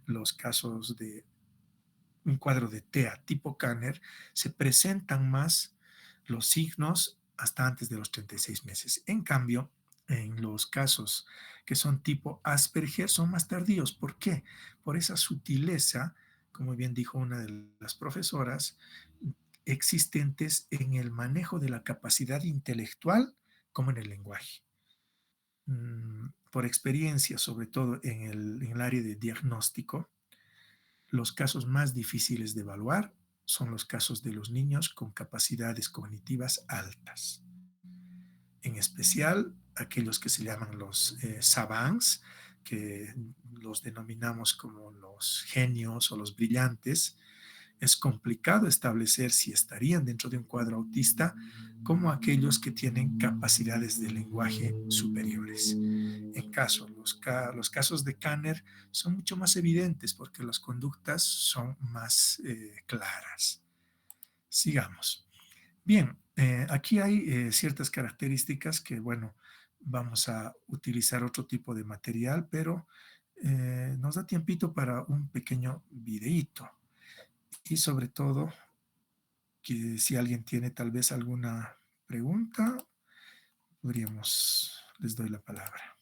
los casos de un cuadro de TEA tipo Kanner, se presentan más los signos hasta antes de los 36 meses. En cambio, en los casos que son tipo Asperger son más tardíos. ¿Por qué? Por esa sutileza, como bien dijo una de las profesoras, existentes en el manejo de la capacidad intelectual como en el lenguaje. Por experiencia, sobre todo en el área de diagnóstico, los casos más difíciles de evaluar son los casos de los niños con capacidades cognitivas altas. En especial aquellos que se llaman los savants, que los denominamos como los genios o los brillantes. Es complicado establecer si estarían dentro de un cuadro autista como aquellos que tienen capacidades de lenguaje superiores. En los casos de Kanner son mucho más evidentes porque las conductas son más claras. Sigamos. Bien, aquí hay ciertas características que, bueno, vamos a utilizar otro tipo de material, pero nos da tiempito para un pequeño videíto. Y sobre todo, que si alguien tiene tal vez alguna pregunta, les doy la palabra.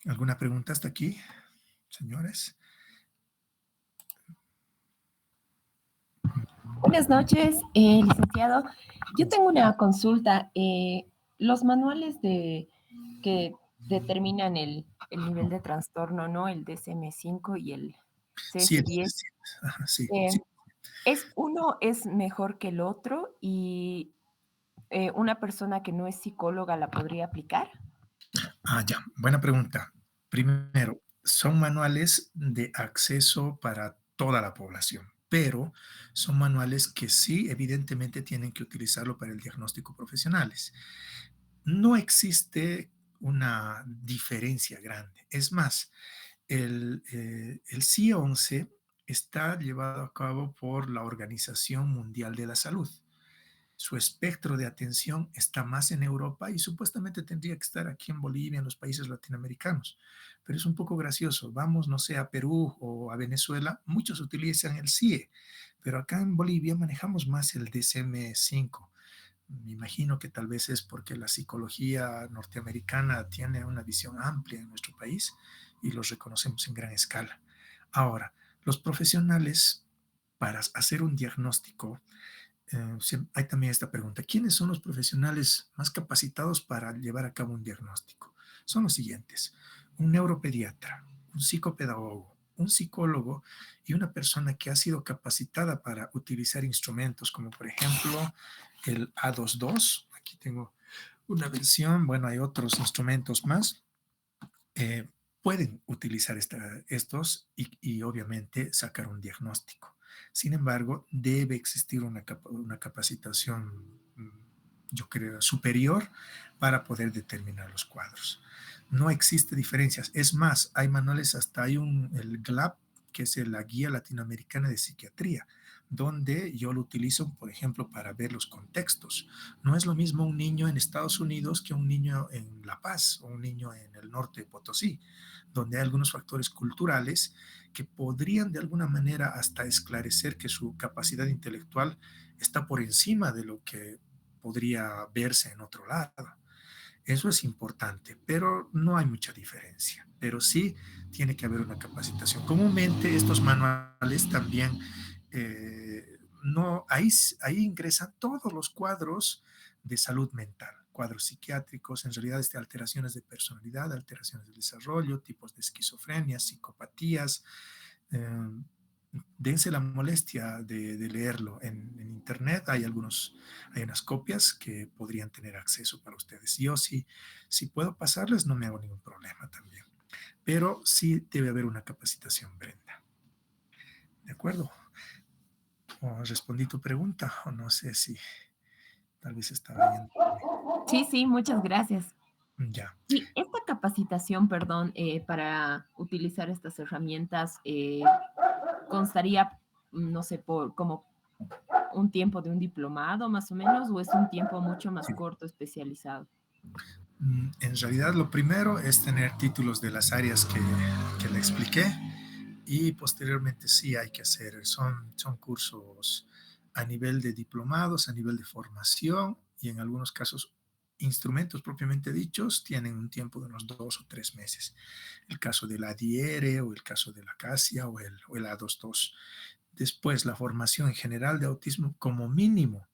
¿Alguna pregunta hasta aquí, señores? Buenas noches, licenciado. Yo tengo una consulta. Los manuales que determinan el nivel de trastorno, ¿no? El DSM-5 y el Sí, CS-10. sí. Uno es mejor que el otro y una persona que no es psicóloga la podría aplicar. Ya, buena pregunta. Primero, son manuales de acceso para toda la población, pero son manuales que sí, evidentemente, tienen que utilizarlo para el diagnóstico profesionales. No existe una diferencia grande. Es más, el CIE-11 está llevado a cabo por la Organización Mundial de la Salud. Su espectro de atención está más en Europa y supuestamente tendría que estar aquí en Bolivia, en los países latinoamericanos. Pero es un poco gracioso. Vamos, no sé, a Perú o a Venezuela, muchos utilizan el CIE, pero acá en Bolivia manejamos más el DSM-5. Me imagino que tal vez es porque la psicología norteamericana tiene una visión amplia en nuestro país y los reconocemos en gran escala. Ahora, los profesionales, para hacer un diagnóstico, hay también esta pregunta: ¿quiénes son los profesionales más capacitados para llevar a cabo un diagnóstico? Son los siguientes: un neuropediatra, un psicopedagogo, un psicólogo y una persona que ha sido capacitada para utilizar instrumentos como por ejemplo el A22, aquí tengo una versión, bueno, hay otros instrumentos más. Pueden utilizar estos y obviamente sacar un diagnóstico. Sin embargo, debe existir una capacitación, yo creo, superior para poder determinar los cuadros. No existe diferencias. Es más, hay manuales, hasta hay el GLAP, que es la Guía Latinoamericana de Psiquiatría, donde yo lo utilizo, por ejemplo, para ver los contextos. No es lo mismo un niño en Estados Unidos que un niño en La Paz o un niño en el norte de Potosí, donde hay algunos factores culturales que podrían de alguna manera hasta esclarecer que su capacidad intelectual está por encima de lo que podría verse en otro lado. Eso es importante, pero no hay mucha diferencia. Pero sí tiene que haber una capacitación. Comúnmente estos manuales también, no, ahí ingresan todos los cuadros de salud mental, cuadros psiquiátricos, en realidad alteraciones de personalidad, alteraciones del desarrollo, tipos de esquizofrenia, psicopatías. eh, Dense la molestia de leerlo en internet. Hay unas copias que podrían tener acceso para ustedes. Yo si puedo pasarles, no me hago ningún problema también. Pero sí debe haber una capacitación, Brenda. ¿De acuerdo? O respondí tu pregunta, o no sé si tal vez estaba bien. Sí, sí, muchas gracias. Ya. Y esta capacitación, perdón, para utilizar estas herramientas, constaría, no sé, por como un tiempo de un diplomado más o menos, o es un tiempo mucho más Sí. corto especializado. En realidad, lo primero es tener títulos de las áreas que le expliqué y posteriormente sí hay que hacer, son cursos a nivel de diplomados, a nivel de formación y en algunos casos instrumentos propiamente dichos tienen un tiempo de unos 2 o 3 meses. El caso de la Diere o el caso de la CASIA o el A22. Después, la formación en general de autismo como mínimo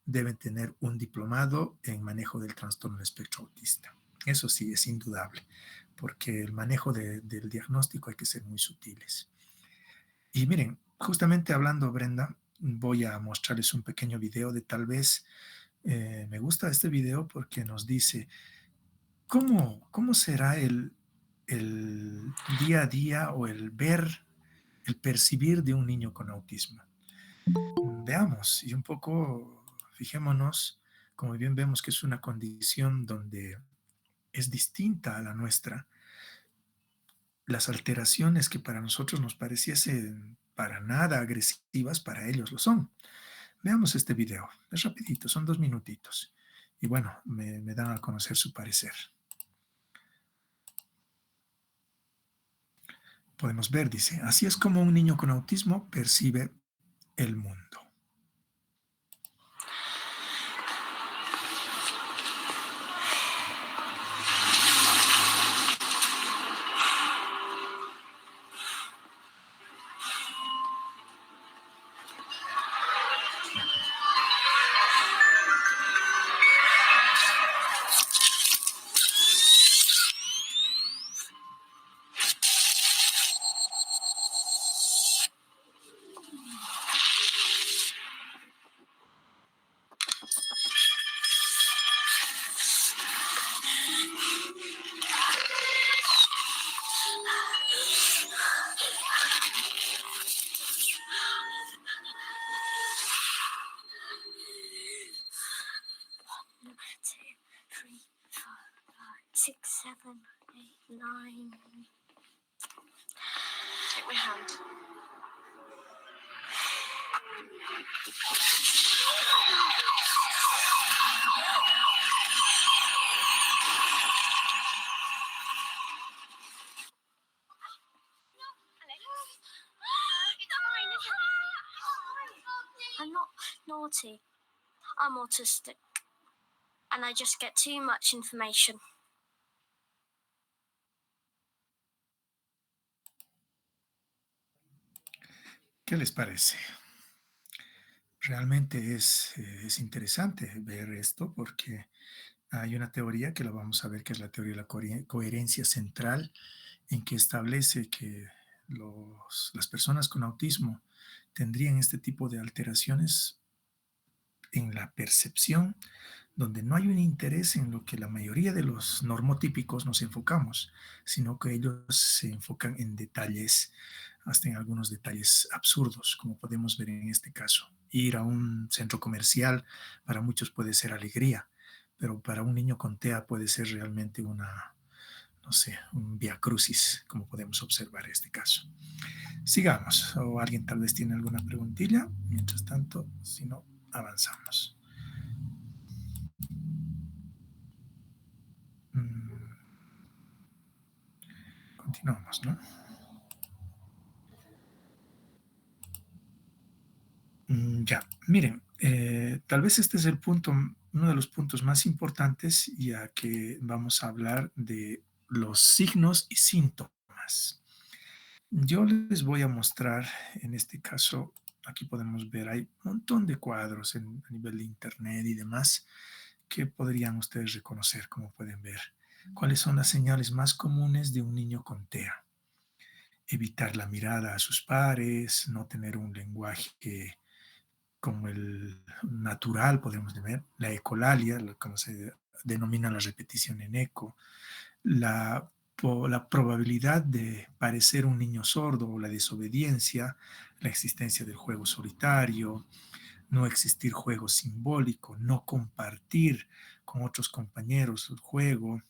deben tener un diplomado en manejo del trastorno del espectro autista. Eso sí, es indudable, porque el manejo del diagnóstico hay que ser muy sutiles. Y miren, justamente hablando, Brenda, voy a mostrarles un pequeño video de tal vez, me gusta este video porque nos dice cómo será el día a día o el ver, el percibir de un niño con autismo. Veamos y un poco fijémonos, como bien vemos que es una condición donde es distinta a la nuestra, las alteraciones que para nosotros nos pareciesen para nada agresivas, para ellos lo son. Veamos este video, es rapidito, son 2 minutitos. Y bueno, me dan a conocer su parecer. Podemos ver, dice, así es como un niño con autismo percibe el mundo. Take my hand. I'm not naughty. I'm autistic. And I just get too much information. ¿Qué les parece? Realmente es interesante ver esto porque hay una teoría que la vamos a ver, que es la teoría de la coherencia central, en que establece que las personas con autismo tendrían este tipo de alteraciones en la percepción donde no hay un interés en lo que la mayoría de los normotípicos nos enfocamos, sino que ellos se enfocan en detalles, hasta en algunos detalles absurdos, como podemos ver en este caso. Ir a un centro comercial para muchos puede ser alegría, pero para un niño con TEA puede ser realmente una, no sé, un vía crucis, como podemos observar en este caso. Sigamos, o alguien tal vez tiene alguna preguntilla. Mientras tanto, si no, avanzamos. Continuamos, ¿no? Ya, miren, tal vez este es el punto, uno de los puntos más importantes, ya que vamos a hablar de los signos y síntomas. Yo les voy a mostrar, en este caso, aquí podemos ver, hay un montón de cuadros a nivel de internet y demás que podrían ustedes reconocer, como pueden ver. ¿Cuáles son las señales más comunes de un niño con TEA? Evitar la mirada a sus pares, no tener un lenguaje como el natural, podemos ver, la ecolalia, como se denomina la repetición en eco, la probabilidad de parecer un niño sordo o la desobediencia, la existencia del juego solitario, no existir juego simbólico, no compartir con otros compañeros el juego,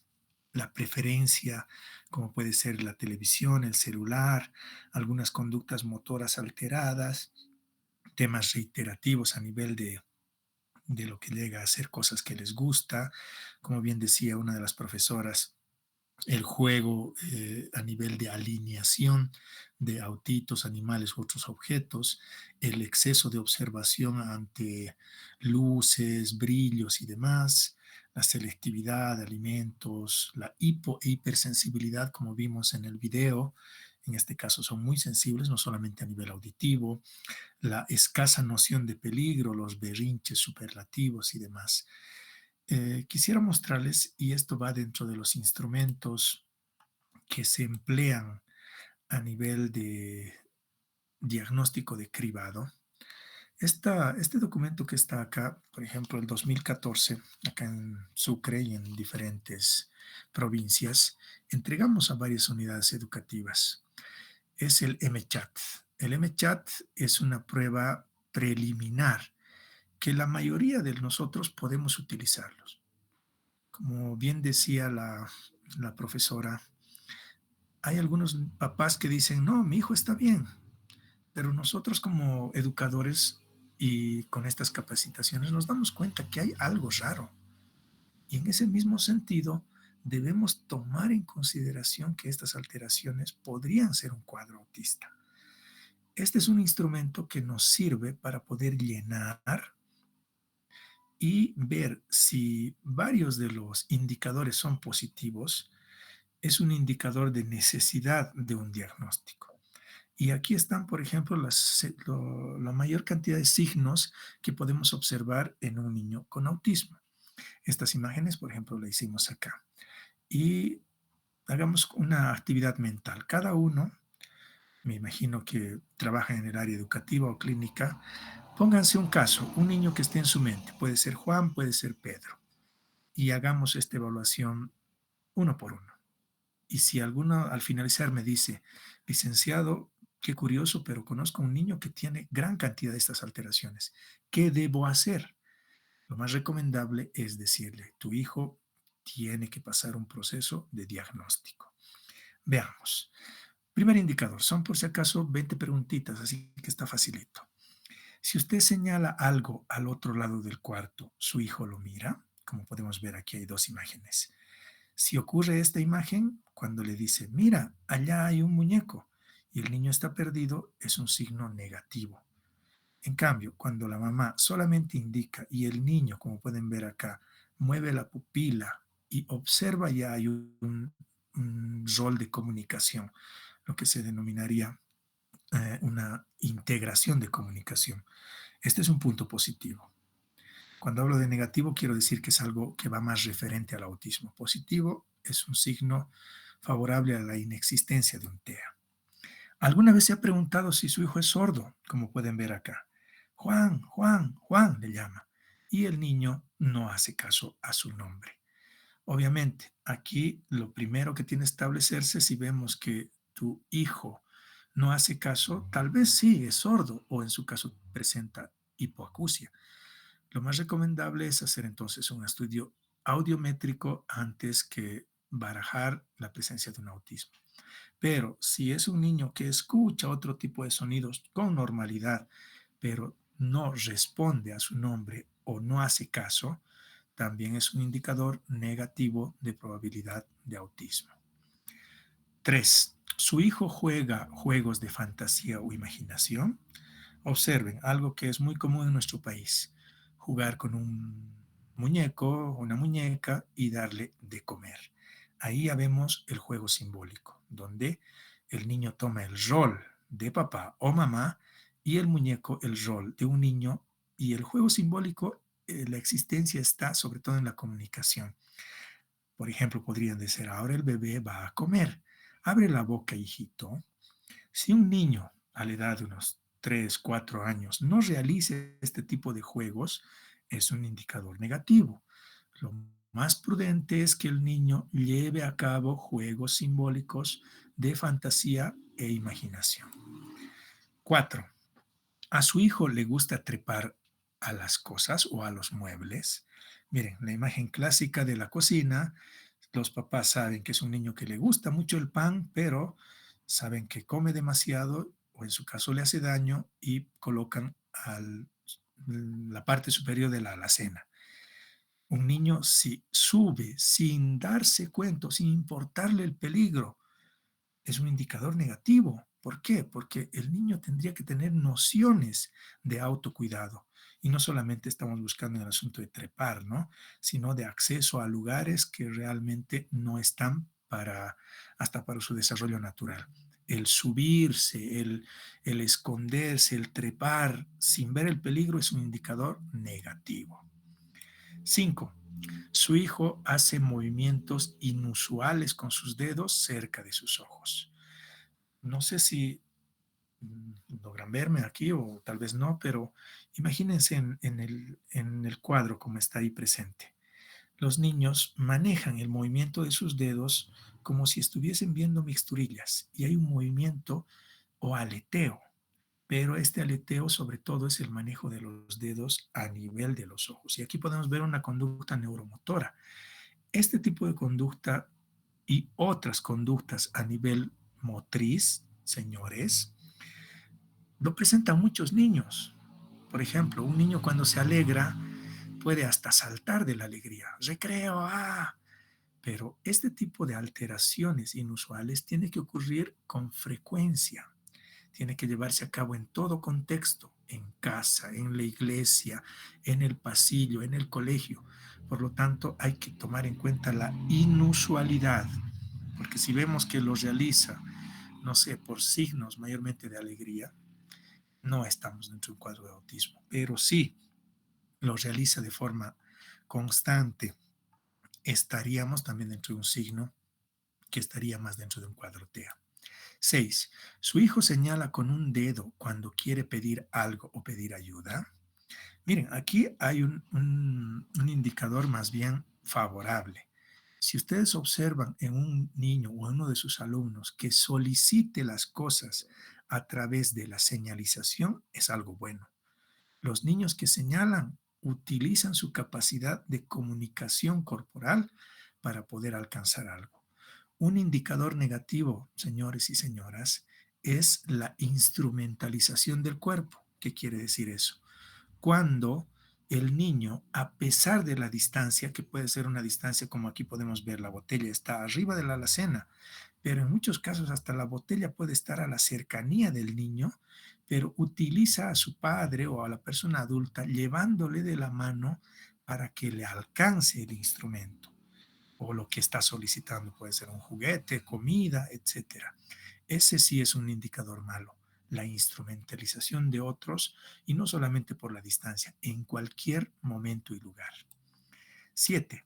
la preferencia, como puede ser la televisión, el celular, algunas conductas motoras alteradas, temas reiterativos a nivel de lo que llega a hacer cosas que les gusta, como bien decía una de las profesoras, el juego a nivel de alineación de autitos, animales u otros objetos, el exceso de observación ante luces, brillos y demás, la selectividad de alimentos, la hipo e hipersensibilidad, como vimos en el video. En este caso son muy sensibles, no solamente a nivel auditivo, la escasa noción de peligro, los berrinches superlativos y demás. Quisiera mostrarles, y esto va dentro de los instrumentos que se emplean a nivel de diagnóstico de cribado. Este documento que está acá, por ejemplo, el 2014, acá en Sucre y en diferentes provincias, entregamos a varias unidades educativas. Es el MChat. El MChat es una prueba preliminar que la mayoría de nosotros podemos utilizarlos. Como bien decía la profesora, hay algunos papás que dicen, no, mi hijo está bien, pero nosotros como educadores y con estas capacitaciones nos damos cuenta que hay algo raro. Y en ese mismo sentido, debemos tomar en consideración que estas alteraciones podrían ser un cuadro autista. Este es un instrumento que nos sirve para poder llenar y ver si varios de los indicadores son positivos. Es un indicador de necesidad de un diagnóstico. Y aquí están, por ejemplo, la mayor cantidad de signos que podemos observar en un niño con autismo. Estas imágenes, por ejemplo, las hicimos acá. Y hagamos una actividad mental. Cada uno, me imagino que trabaja en el área educativa o clínica, pónganse un caso, un niño que esté en su mente. Puede ser Juan, puede ser Pedro. Y hagamos esta evaluación uno por uno. Y si alguno al finalizar me dice, licenciado, qué curioso, pero conozco a un niño que tiene gran cantidad de estas alteraciones. ¿Qué debo hacer? Lo más recomendable es decirle, tu hijo tiene que pasar un proceso de diagnóstico. Veamos. Primer indicador, son por si acaso 20 preguntitas, así que está facilito. Si usted señala algo al otro lado del cuarto, ¿su hijo lo mira? Como podemos ver, aquí hay dos imágenes. Si ocurre esta imagen, cuando le dice, mira, allá hay un muñeco y el niño está perdido, es un signo negativo. En cambio, cuando la mamá solamente indica y el niño, como pueden ver acá, mueve la pupila y observa, ya hay un rol de comunicación, lo que se denominaría una integración de comunicación. Este es un punto positivo. Cuando hablo de negativo, quiero decir que es algo que va más referente al autismo. Positivo es un signo favorable a la inexistencia de un TEA. ¿Alguna vez se ha preguntado si su hijo es sordo? Como pueden ver acá. Juan, Juan, Juan le llama. Y el niño no hace caso a su nombre. Obviamente, aquí lo primero que tiene que establecerse, si vemos que tu hijo no hace caso, tal vez sí es sordo o en su caso presenta hipoacusia. Lo más recomendable es hacer entonces un estudio audiométrico antes que barajar la presencia de un autismo. Pero si es un niño que escucha otro tipo de sonidos con normalidad, pero no responde a su nombre o no hace caso, también es un indicador negativo de probabilidad de autismo. 3. ¿Su hijo juega juegos de fantasía o imaginación? Observen, algo que es muy común en nuestro país, jugar con un muñeco, una muñeca y darle de comer. Ahí ya vemos el juego simbólico, donde el niño toma el rol de papá o mamá y el muñeco el rol de un niño, y el juego simbólico, la existencia está sobre todo en la comunicación. Por ejemplo, podrían decir, ahora el bebé va a comer. Abre la boca, hijito. Si un niño a la edad de unos 3, 4 años no realice este tipo de juegos, es un indicador negativo. Lo más prudente es que el niño lleve a cabo juegos simbólicos de fantasía e imaginación. 4. ¿A su hijo le gusta trepar a las cosas o a los muebles? Miren, la imagen clásica de la cocina, los papás saben que es un niño que le gusta mucho el pan, pero saben que come demasiado o en su caso le hace daño y colocan la parte superior de la alacena. Un niño si sube sin darse cuenta, sin importarle el peligro, es un indicador negativo. ¿Por qué? Porque el niño tendría que tener nociones de autocuidado. Y no solamente estamos buscando el asunto de trepar, ¿no? Sino de acceso a lugares que realmente no están hasta para su desarrollo natural. El subirse, el esconderse, el trepar sin ver el peligro es un indicador negativo. 5. Su hijo hace movimientos inusuales con sus dedos cerca de sus ojos. No sé si logran verme aquí o tal vez no, pero imagínense en el cuadro como está ahí presente. Los niños manejan el movimiento de sus dedos como si estuviesen viendo mixturillas y hay un movimiento o aleteo, pero este aleteo sobre todo es el manejo de los dedos a nivel de los ojos. Y aquí podemos ver una conducta neuromotora. Este tipo de conducta y otras conductas a nivel motriz, señores, lo presentan muchos niños. Por ejemplo, un niño cuando se alegra puede hasta saltar de la alegría. Recreo, ¡ah! Pero este tipo de alteraciones inusuales tiene que ocurrir con frecuencia. Tiene que llevarse a cabo en todo contexto, en casa, en la iglesia, en el pasillo, en el colegio. Por lo tanto, hay que tomar en cuenta la inusualidad, porque si vemos que lo realiza, no sé, por signos mayormente de alegría, no estamos dentro de un cuadro de autismo, pero sí lo realiza de forma constante, estaríamos también dentro de un signo que estaría más dentro de un cuadro TEA. 6. ¿Su hijo señala con un dedo cuando quiere pedir algo o pedir ayuda? Miren, aquí hay un indicador más bien favorable. Si ustedes observan en un niño o en uno de sus alumnos que solicite las cosas a través de la señalización, es algo bueno. Los niños que señalan utilizan su capacidad de comunicación corporal para poder alcanzar algo. Un indicador negativo, señores y señoras, es la instrumentalización del cuerpo. ¿Qué quiere decir eso? Cuando el niño, a pesar de la distancia, que puede ser una distancia como aquí podemos ver, la botella está arriba de la alacena, pero en muchos casos hasta la botella puede estar a la cercanía del niño, pero utiliza a su padre o a la persona adulta llevándole de la mano para que le alcance el instrumento o lo que está solicitando. Puede ser un juguete, comida, etcétera. Ese sí es un indicador malo, la instrumentalización de otros y no solamente por la distancia, en cualquier momento y lugar. 7.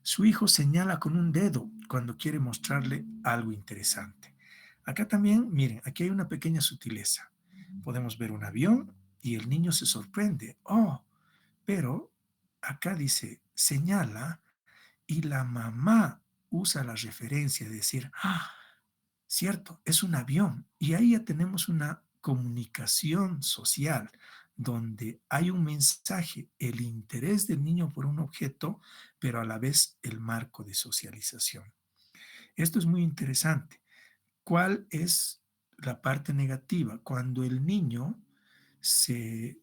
Su hijo señala con un dedo cuando quiere mostrarle algo interesante. Acá también, miren, aquí hay una pequeña sutileza. Podemos ver un avión y el niño se sorprende. Oh, pero acá dice, señala y la mamá usa la referencia de decir, ah, cierto, es un avión. Y ahí ya tenemos una comunicación social donde hay un mensaje, el interés del niño por un objeto, pero a la vez el marco de socialización. Esto es muy interesante. ¿Cuál es la parte negativa? Cuando el niño se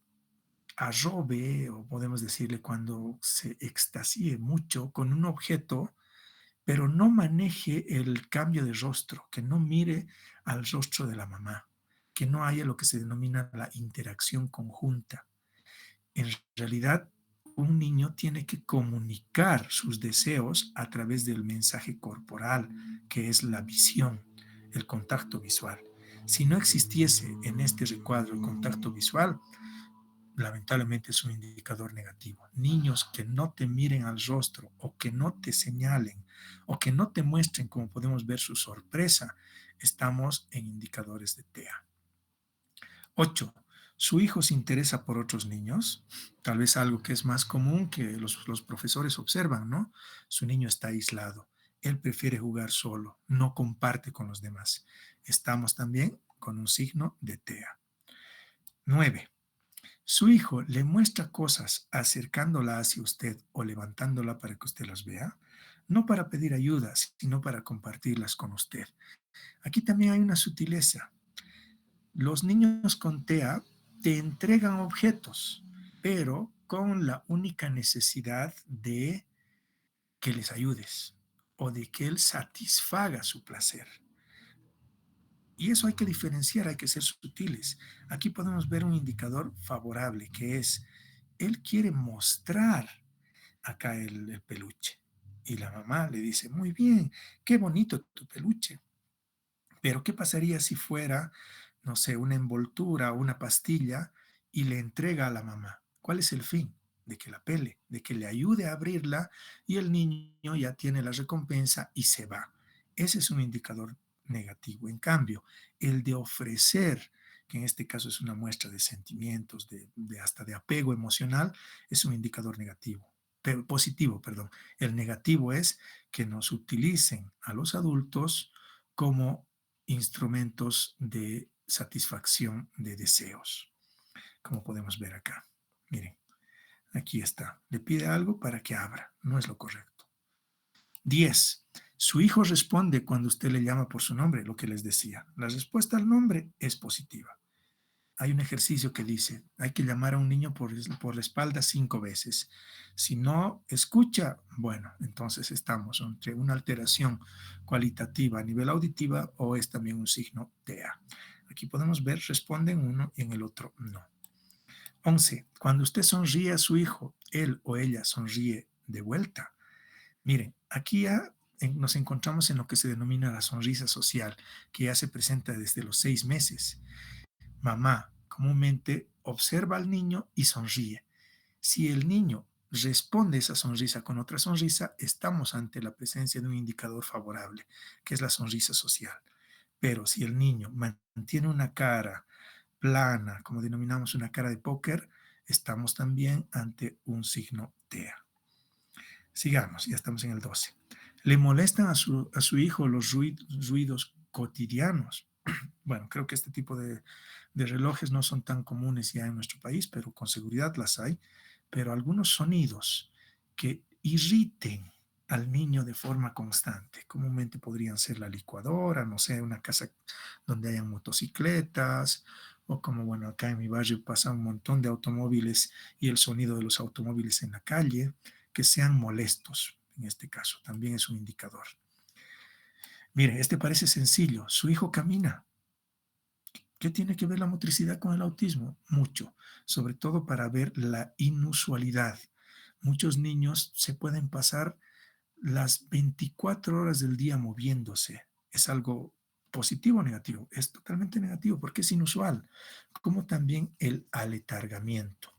arrobe, o podemos decirle cuando se extasie mucho con un objeto, pero no maneje el cambio de rostro, que no mire al rostro de la mamá, que no haya lo que se denomina la interacción conjunta. En realidad, un niño tiene que comunicar sus deseos a través del mensaje corporal, que es la visión, el contacto visual. Si no existiese en este recuadro el contacto visual, lamentablemente es un indicador negativo. Niños que no te miren al rostro o que no te señalen o que no te muestren, como podemos ver, su sorpresa, estamos en indicadores de TEA. 8. Su hijo se interesa por otros niños, tal vez algo que es más común que los profesores observan, ¿no? Su niño está aislado, él prefiere jugar solo, no comparte con los demás. Estamos también con un signo de TEA. 9. Su hijo le muestra cosas acercándola hacia usted o levantándola para que usted las vea, no para pedir ayuda, sino para compartirlas con usted. Aquí también hay una sutileza. Los niños con TEA te entregan objetos, pero con la única necesidad de que les ayudes o de que él satisfaga su placer. Y eso hay que diferenciar, hay que ser sutiles. Aquí podemos ver un indicador favorable, que es, él quiere mostrar acá el peluche. Y la mamá le dice, muy bien, qué bonito tu peluche. Pero ¿qué pasaría si fuera, no sé, una envoltura o una pastilla y le entrega a la mamá? ¿Cuál es el fin? De que la pele, de que le ayude a abrirla y el niño ya tiene la recompensa y se va. Ese es un indicador negativo. En cambio, el de ofrecer, que en este caso es una muestra de sentimientos, hasta de apego emocional, es un indicador negativo. Pero positivo, perdón. El negativo es que nos utilicen a los adultos como instrumentos de satisfacción de deseos, como podemos ver acá. Miren, aquí está. Le pide algo para que abra. No es lo correcto. 10. Su hijo responde cuando usted le llama por su nombre, lo que les decía. La respuesta al nombre es positiva. Hay un ejercicio que dice, hay que llamar a un niño por la espalda 5 veces. Si no escucha, bueno, entonces estamos entre una alteración cualitativa a nivel auditiva o es también un signo TEA. Aquí podemos ver, responden uno y en el otro no. 11. Cuando usted sonríe a su hijo, él o ella sonríe de vuelta. Miren, aquí ya nos encontramos en lo que se denomina la sonrisa social, que ya se presenta desde los 6 meses. Mamá comúnmente observa al niño y sonríe. Si el niño responde esa sonrisa con otra sonrisa, estamos ante la presencia de un indicador favorable, que es la sonrisa social. Pero si el niño mantiene una cara plana, como denominamos una cara de póker, estamos también ante un signo TEA. Sigamos, ya estamos en el 12. Le molestan a su hijo los ruidos cotidianos. Bueno, creo que este tipo de relojes no son tan comunes ya en nuestro país, pero con seguridad las hay. Pero algunos sonidos que irriten al niño de forma constante, comúnmente podrían ser la licuadora, no sé, una casa donde hayan motocicletas, o como, bueno, acá en mi barrio pasa un montón de automóviles y el sonido de los automóviles en la calle, que sean molestos, en este caso, también es un indicador. Mire, este parece sencillo, su hijo camina. ¿Qué tiene que ver la motricidad con el autismo? Mucho, sobre todo para ver la inusualidad. Muchos niños se pueden pasar las 24 horas del día moviéndose. ¿Es algo positivo o negativo? Es totalmente negativo porque es inusual, como también el aletargamiento.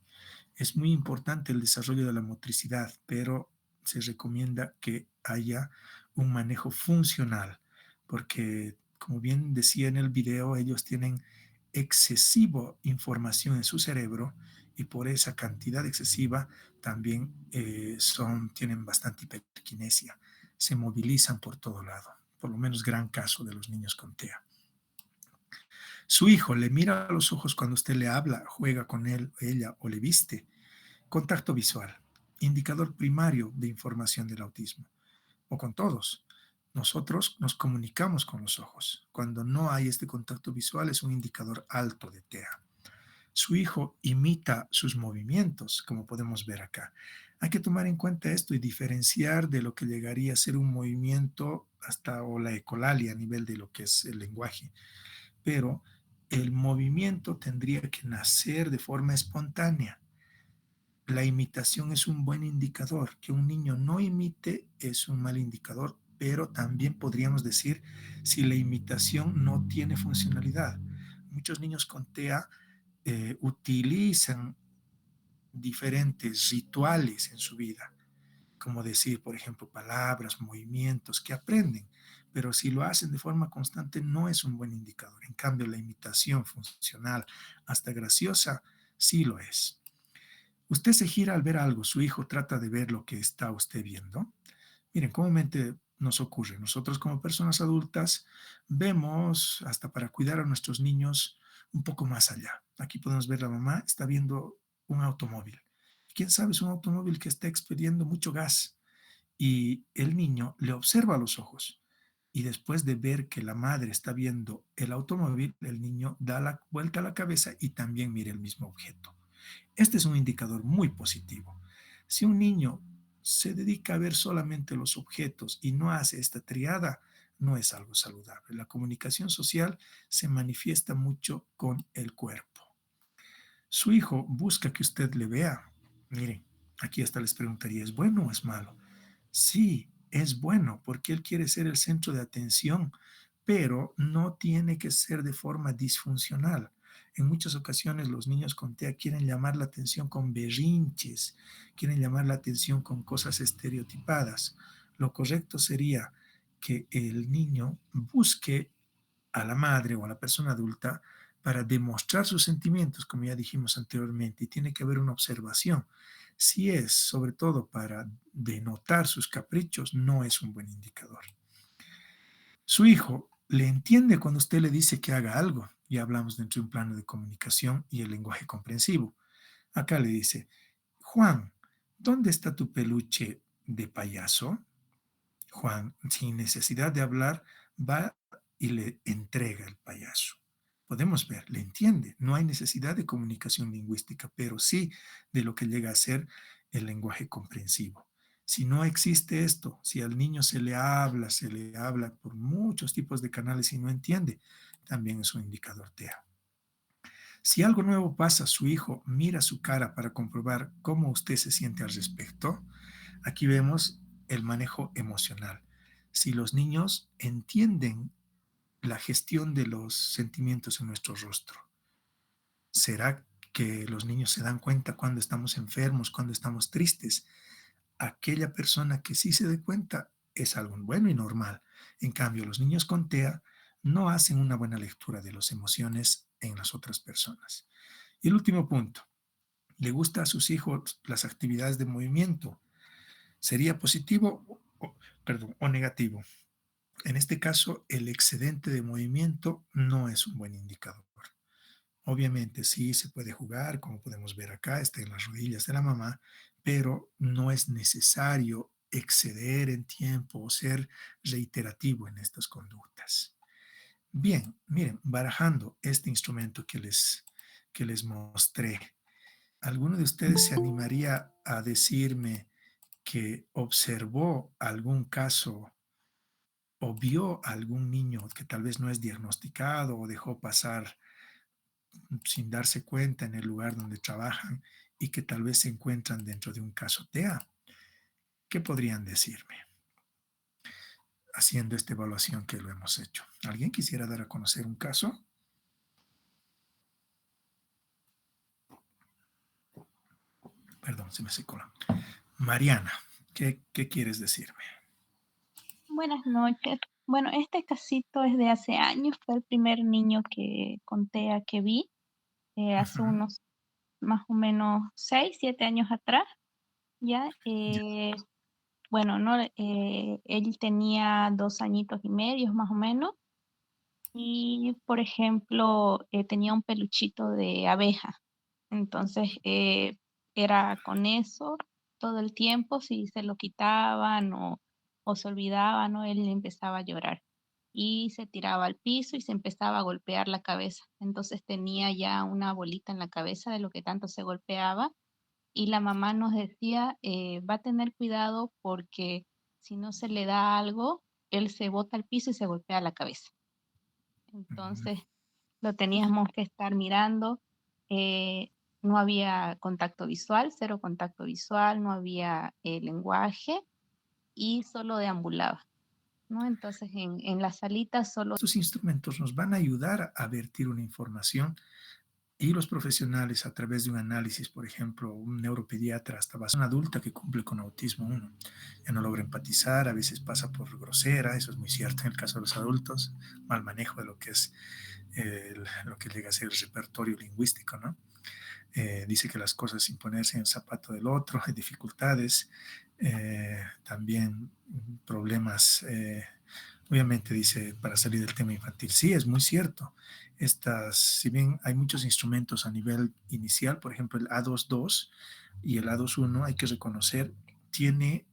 Es muy importante el desarrollo de la motricidad, pero se recomienda que haya un manejo funcional, porque como bien decía en el video, ellos tienen excesiva información en su cerebro y por esa cantidad excesiva también tienen bastante hiperquinesia, se movilizan por todo lado, por lo menos gran caso de los niños con TEA. Su hijo le mira a los ojos cuando usted le habla, juega con él, ella o le viste. Contacto visual, indicador primario de información del autismo, o con todos. Nosotros nos comunicamos con los ojos. Cuando no hay este contacto visual es un indicador alto de TEA. Su hijo imita sus movimientos, como podemos ver acá. Hay que tomar en cuenta esto y diferenciar de lo que llegaría a ser un movimiento hasta o la ecolalia a nivel de lo que es el lenguaje. Pero el movimiento tendría que nacer de forma espontánea. La imitación es un buen indicador. Que un niño no imite es un mal indicador, pero también podríamos decir si la imitación no tiene funcionalidad. Muchos niños con TEA utilizan diferentes rituales en su vida, como decir, por ejemplo, palabras, movimientos que aprenden, pero si lo hacen de forma constante no es un buen indicador. En cambio, la imitación funcional, hasta graciosa, sí lo es. Usted se gira al ver algo, su hijo trata de ver lo que está usted viendo. Miren, comúnmente nos ocurre, nosotros como personas adultas vemos hasta para cuidar a nuestros niños un poco más allá. Aquí podemos ver la mamá está viendo un automóvil. ¿Quién sabe? Es un automóvil que está expeliendo mucho gas y el niño le observa a los ojos. Y después de ver que la madre está viendo el automóvil, el niño da la vuelta a la cabeza y también mira el mismo objeto. Este es un indicador muy positivo. Si un niño se dedica a ver solamente los objetos y no hace esta triada, no es algo saludable. La comunicación social se manifiesta mucho con el cuerpo. Su hijo busca que usted le vea. Miren, aquí hasta les preguntaría, ¿es bueno o es malo? Sí, es bueno porque él quiere ser el centro de atención, pero no tiene que ser de forma disfuncional. En muchas ocasiones los niños con TEA quieren llamar la atención con berrinches, quieren llamar la atención con cosas estereotipadas. Lo correcto sería que el niño busque a la madre o a la persona adulta para demostrar sus sentimientos, como ya dijimos anteriormente, y tiene que haber una observación. Si es, sobre todo, para denotar sus caprichos, no es un buen indicador. Su hijo le entiende cuando usted le dice que haga algo. Ya hablamos dentro de un plano de comunicación y el lenguaje comprensivo. Acá le dice, Juan, ¿dónde está tu peluche de payaso? Juan, sin necesidad de hablar, va y le entrega el payaso. Podemos ver, le entiende. No hay necesidad de comunicación lingüística, pero sí de lo que llega a ser el lenguaje comprensivo. Si no existe esto, si al niño se le habla por muchos tipos de canales y no entiende, también es un indicador TEA. Si algo nuevo pasa, su hijo mira su cara para comprobar cómo usted se siente al respecto. Aquí vemos el manejo emocional. Si los niños entienden la gestión de los sentimientos en nuestro rostro, ¿será que los niños se dan cuenta cuando estamos enfermos, cuando estamos tristes? Aquella persona que sí se dé cuenta es algo bueno y normal. En cambio, los niños con TEA no hacen una buena lectura de las emociones en las otras personas. Y el último punto, ¿le gusta a sus hijos las actividades de movimiento? ¿Sería positivo o negativo? En este caso, el excedente de movimiento no es un buen indicador. Obviamente sí se puede jugar, como podemos ver acá, está en las rodillas de la mamá, pero no es necesario exceder en tiempo o ser reiterativo en estas conductas. Bien, miren, barajando este instrumento que les mostré, ¿alguno de ustedes se animaría a decirme que observó algún caso o vio algún niño que tal vez no es diagnosticado o dejó pasar sin darse cuenta en el lugar donde trabajan y que tal vez se encuentran dentro de un caso TEA? ¿Qué podrían decirme haciendo esta evaluación que lo hemos hecho? ¿Alguien quisiera dar a conocer un caso? Perdón, se me secó la... Mariana, ¿qué quieres decirme? Buenas noches. Bueno, este casito es de hace años, fue el primer niño que con TEA que vi, hace Ujú. unos más o menos 6, 7 años atrás, ya, Ya. bueno, no, él tenía 2 añitos y medio más o menos, y por ejemplo, tenía un peluchito de abeja. Entonces, era con eso todo el tiempo, si se lo quitaban o se olvidaban, ¿no? Él empezaba a llorar y se tiraba al piso y se empezaba a golpear la cabeza. Entonces tenía ya una bolita en la cabeza de lo que tanto se golpeaba y la mamá nos decía, va a tener cuidado porque si no se le da algo, él se bota al piso y se golpea la cabeza. Mm, Entonces lo teníamos que estar mirando. No había contacto visual, cero contacto visual, no había lenguaje y solo deambulaba, ¿no? Entonces en la salita solo... Estos instrumentos nos van a ayudar a vertir una información y los profesionales a través de un análisis, por ejemplo, un neuropediatra hasta una adulta que cumple con autismo 1, ya no logra empatizar, a veces pasa por grosera, eso es muy cierto en el caso de los adultos, mal manejo de lo que es lo que llega a ser el repertorio lingüístico, ¿no? Dice que las cosas sin ponerse en el zapato del otro, hay dificultades, también problemas, obviamente dice para salir del tema infantil. Sí, es muy cierto. Si bien hay muchos instrumentos a nivel inicial, por ejemplo el A22 y el A21, hay que reconocer, tiene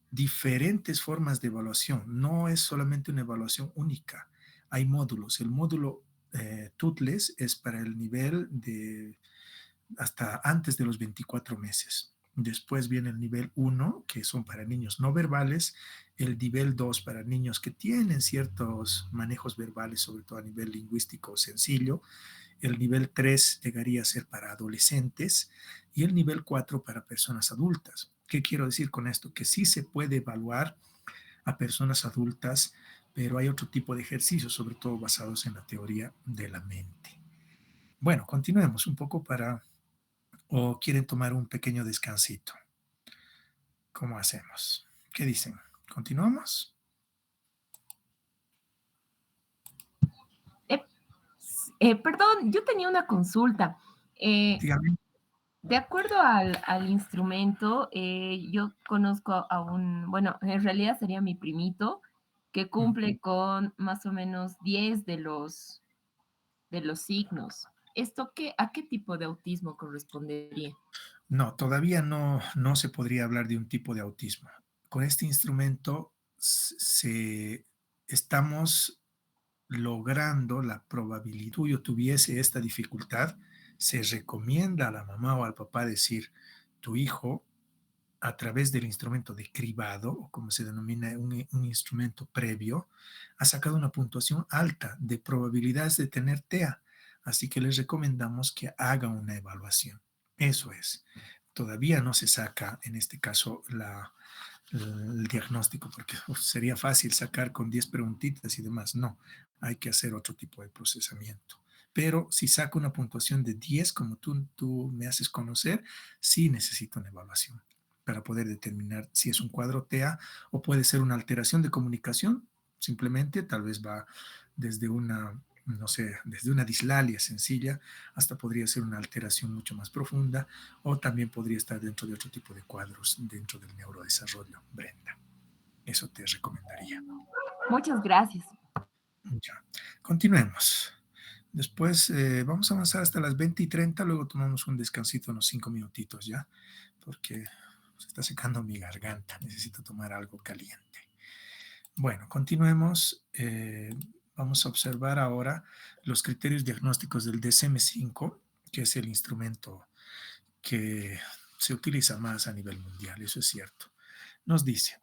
diferentes formas de evaluación. No es solamente una evaluación única. Hay módulos. El módulo Tutles es para el nivel de hasta antes de los 24 meses. Después viene el nivel 1, que son para niños no verbales, el nivel 2 para niños que tienen ciertos manejos verbales, sobre todo a nivel lingüístico sencillo, el nivel 3 llegaría a ser para adolescentes y el nivel 4 para personas adultas. ¿Qué quiero decir con esto? Que sí se puede evaluar a personas adultas, pero hay otro tipo de ejercicios, sobre todo basados en la teoría de la mente. Bueno, continuemos un poco o quieren tomar un pequeño descansito. ¿Cómo hacemos? ¿Qué dicen? ¿Continuamos? Eh, Perdón, yo tenía una consulta. Eh, Dígame. de acuerdo al instrumento, yo conozco a un, bueno, en realidad sería mi primito, que cumple con más o menos 10 de los signos. ¿A qué tipo de autismo correspondería? No, todavía no se podría hablar de un tipo de autismo. Con este instrumento estamos logrando la probabilidad que tuyo tuviese esta dificultad. Se recomienda a la mamá o al papá decir, tu hijo a través del instrumento de cribado, o como se denomina un instrumento previo, ha sacado una puntuación alta de probabilidades de tener TEA. Así que les recomendamos que haga una evaluación. Eso es. Todavía no se saca, en este caso, el diagnóstico, porque sería fácil sacar con 10 preguntitas y demás. No, hay que hacer otro tipo de procesamiento. Pero si saca una puntuación de 10, como tú me haces conocer, sí necesito una evaluación para poder determinar si es un cuadro TEA o puede ser una alteración de comunicación. Simplemente tal vez va desde una, no sé, desde una dislalia sencilla hasta podría ser una alteración mucho más profunda o también podría estar dentro de otro tipo de cuadros dentro del neurodesarrollo, Brenda. Eso te recomendaría. Muchas gracias. Ya. Continuemos. Después vamos a avanzar hasta las 20:30, luego tomamos un descansito, unos 5 minutitos ya, porque se está secando mi garganta, necesito tomar algo caliente. Bueno, continuemos. Vamos a observar ahora los criterios diagnósticos del DSM-5, que es el instrumento que se utiliza más a nivel mundial, eso es cierto. Nos dice,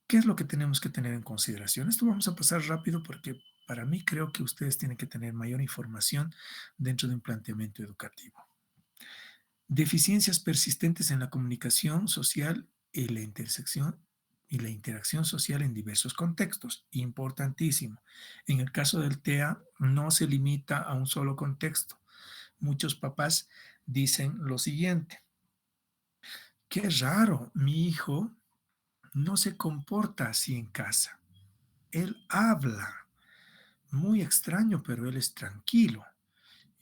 ¿qué es lo que tenemos que tener en consideración? Esto vamos a pasar rápido porque para mí creo que ustedes tienen que tener mayor información dentro de un planteamiento educativo. Deficiencias persistentes en la comunicación social y la interacción social en diversos contextos. Importantísimo. En el caso del TEA, no se limita a un solo contexto. Muchos papás dicen lo siguiente: qué raro, mi hijo no se comporta así en casa. Él habla, muy extraño, pero él es tranquilo.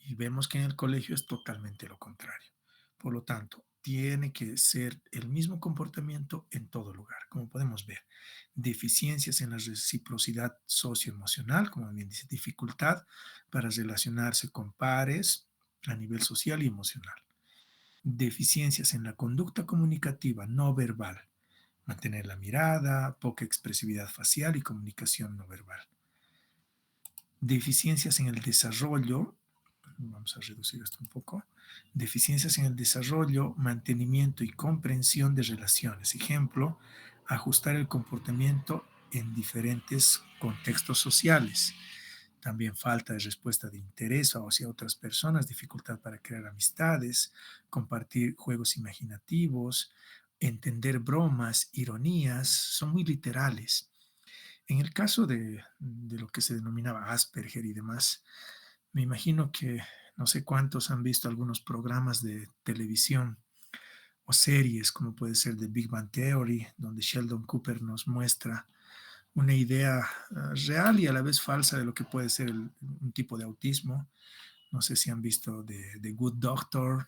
Y vemos que en el colegio es totalmente lo contrario. Por lo tanto, tiene que ser el mismo comportamiento en todo lugar. Como podemos ver, deficiencias en la reciprocidad socioemocional, como bien dice, dificultad para relacionarse con pares a nivel social y emocional. Deficiencias en la conducta comunicativa no verbal, mantener la mirada, poca expresividad facial y comunicación no verbal. Deficiencias en el desarrollo, vamos a reducir esto un poco, deficiencias en el desarrollo, mantenimiento y comprensión de relaciones. Ejemplo, ajustar el comportamiento en diferentes contextos sociales. También falta de respuesta de interés hacia otras personas, dificultad para crear amistades, compartir juegos imaginativos, entender bromas, ironías, son muy literales. En el caso de lo que se denominaba Asperger y demás, me imagino que no sé cuántos han visto algunos programas de televisión o series, como puede ser The Big Bang Theory, donde Sheldon Cooper nos muestra una idea real y a la vez falsa de lo que puede ser un tipo de autismo. No sé si han visto The Good Doctor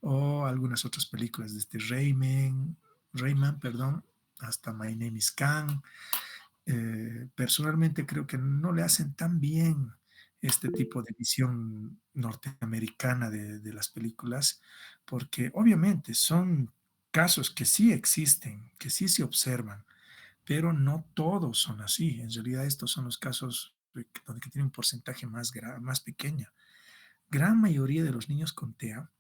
o algunas otras películas de este Rayman, perdón, hasta My Name is Khan. Personalmente creo que no le hacen tan bien este tipo de visión norteamericana de las películas, porque obviamente son casos que sí existen, que sí se observan, pero no todos son así. En realidad estos son los casos donde que tienen un porcentaje más pequeño. Gran mayoría de los niños con TEA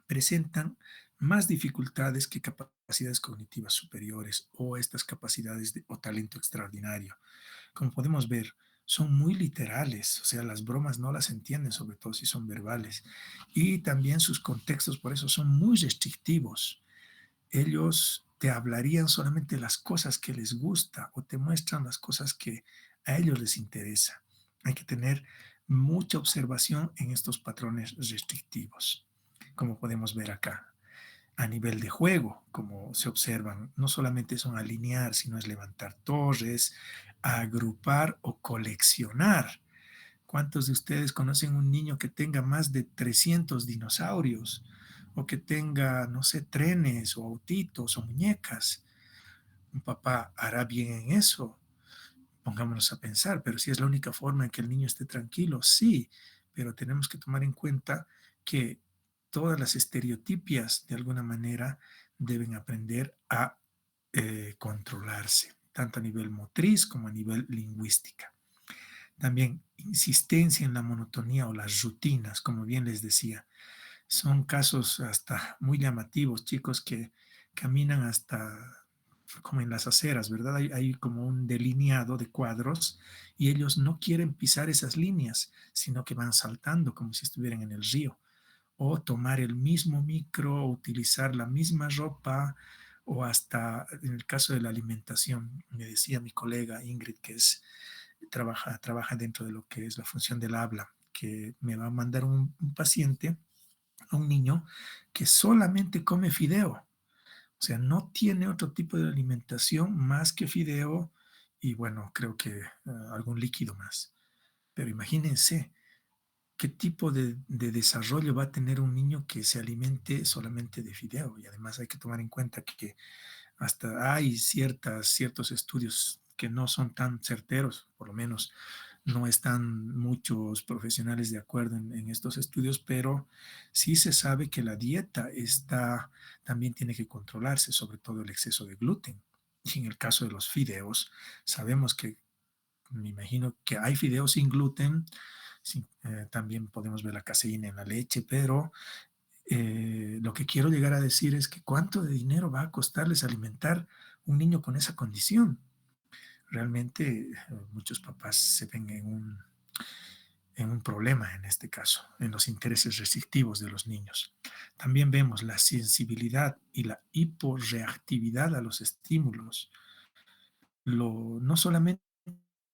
presentan más dificultades que capacidades cognitivas superiores o estas capacidades o talento extraordinario. Como podemos ver, son muy literales, o sea, las bromas no las entienden, sobre todo si son verbales. Y también sus contextos, por eso, son muy restrictivos. Ellos te hablarían solamente las cosas que les gusta o te muestran las cosas que a ellos les interesa. Hay que tener mucha observación en estos patrones restrictivos, como podemos ver acá. A nivel de juego, como se observan, no solamente son alinear, sino es levantar torres, agrupar o coleccionar. ¿Cuántos de ustedes conocen un niño que tenga más de 300 dinosaurios? O que tenga, no sé, trenes o autitos o muñecas. Un papá hará bien en eso. Pongámonos a pensar, pero si es la única forma en que el niño esté tranquilo, sí, pero tenemos que tomar en cuenta que todas las estereotipias de alguna manera deben aprender a controlarse, tanto a nivel motriz como a nivel lingüística. También insistencia en la monotonía o las rutinas, como bien les decía. Son casos hasta muy llamativos, chicos que caminan hasta como en las aceras, ¿verdad? Hay como un delineado de cuadros y ellos no quieren pisar esas líneas, sino que van saltando como si estuvieran en el río. O tomar el mismo micro, o utilizar la misma ropa, o hasta en el caso de la alimentación, me decía mi colega Ingrid, que trabaja dentro de lo que es la función del habla, que me va a mandar un paciente, a un niño, que solamente come fideo. O sea, no tiene otro tipo de alimentación más que fideo y bueno, creo que algún líquido más. Pero imagínense qué tipo de desarrollo va a tener un niño que se alimente solamente de fideo. Y además hay que tomar en cuenta que hasta hay ciertos estudios que no son tan certeros, por lo menos no están muchos profesionales de acuerdo en estos estudios, pero sí se sabe que la dieta también tiene que controlarse, sobre todo el exceso de gluten. Y en el caso de los fideos, sabemos que, me imagino que hay fideos sin gluten, sí, también podemos ver la caseína en la leche, pero lo que quiero llegar a decir es que cuánto de dinero va a costarles alimentar un niño con esa condición. Realmente muchos papás se ven en un problema en este caso, en los intereses restrictivos de los niños. También vemos la sensibilidad y la hiporreactividad a los estímulos. No solamente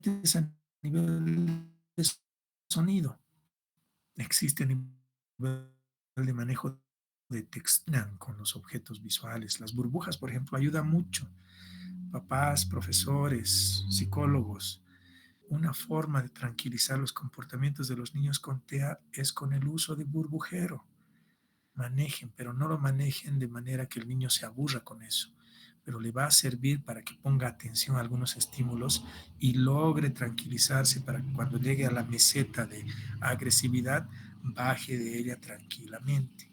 es a nivel de sonido, existe a nivel de manejo de textura con los objetos visuales. Las burbujas, por ejemplo, ayudan mucho. Papás, profesores, psicólogos, una forma de tranquilizar los comportamientos de los niños con TEA es con el uso de burbujero. Manejen, pero no lo manejen de manera que el niño se aburra con eso, pero le va a servir para que ponga atención a algunos estímulos y logre tranquilizarse para que cuando llegue a la meseta de agresividad baje de ella tranquilamente.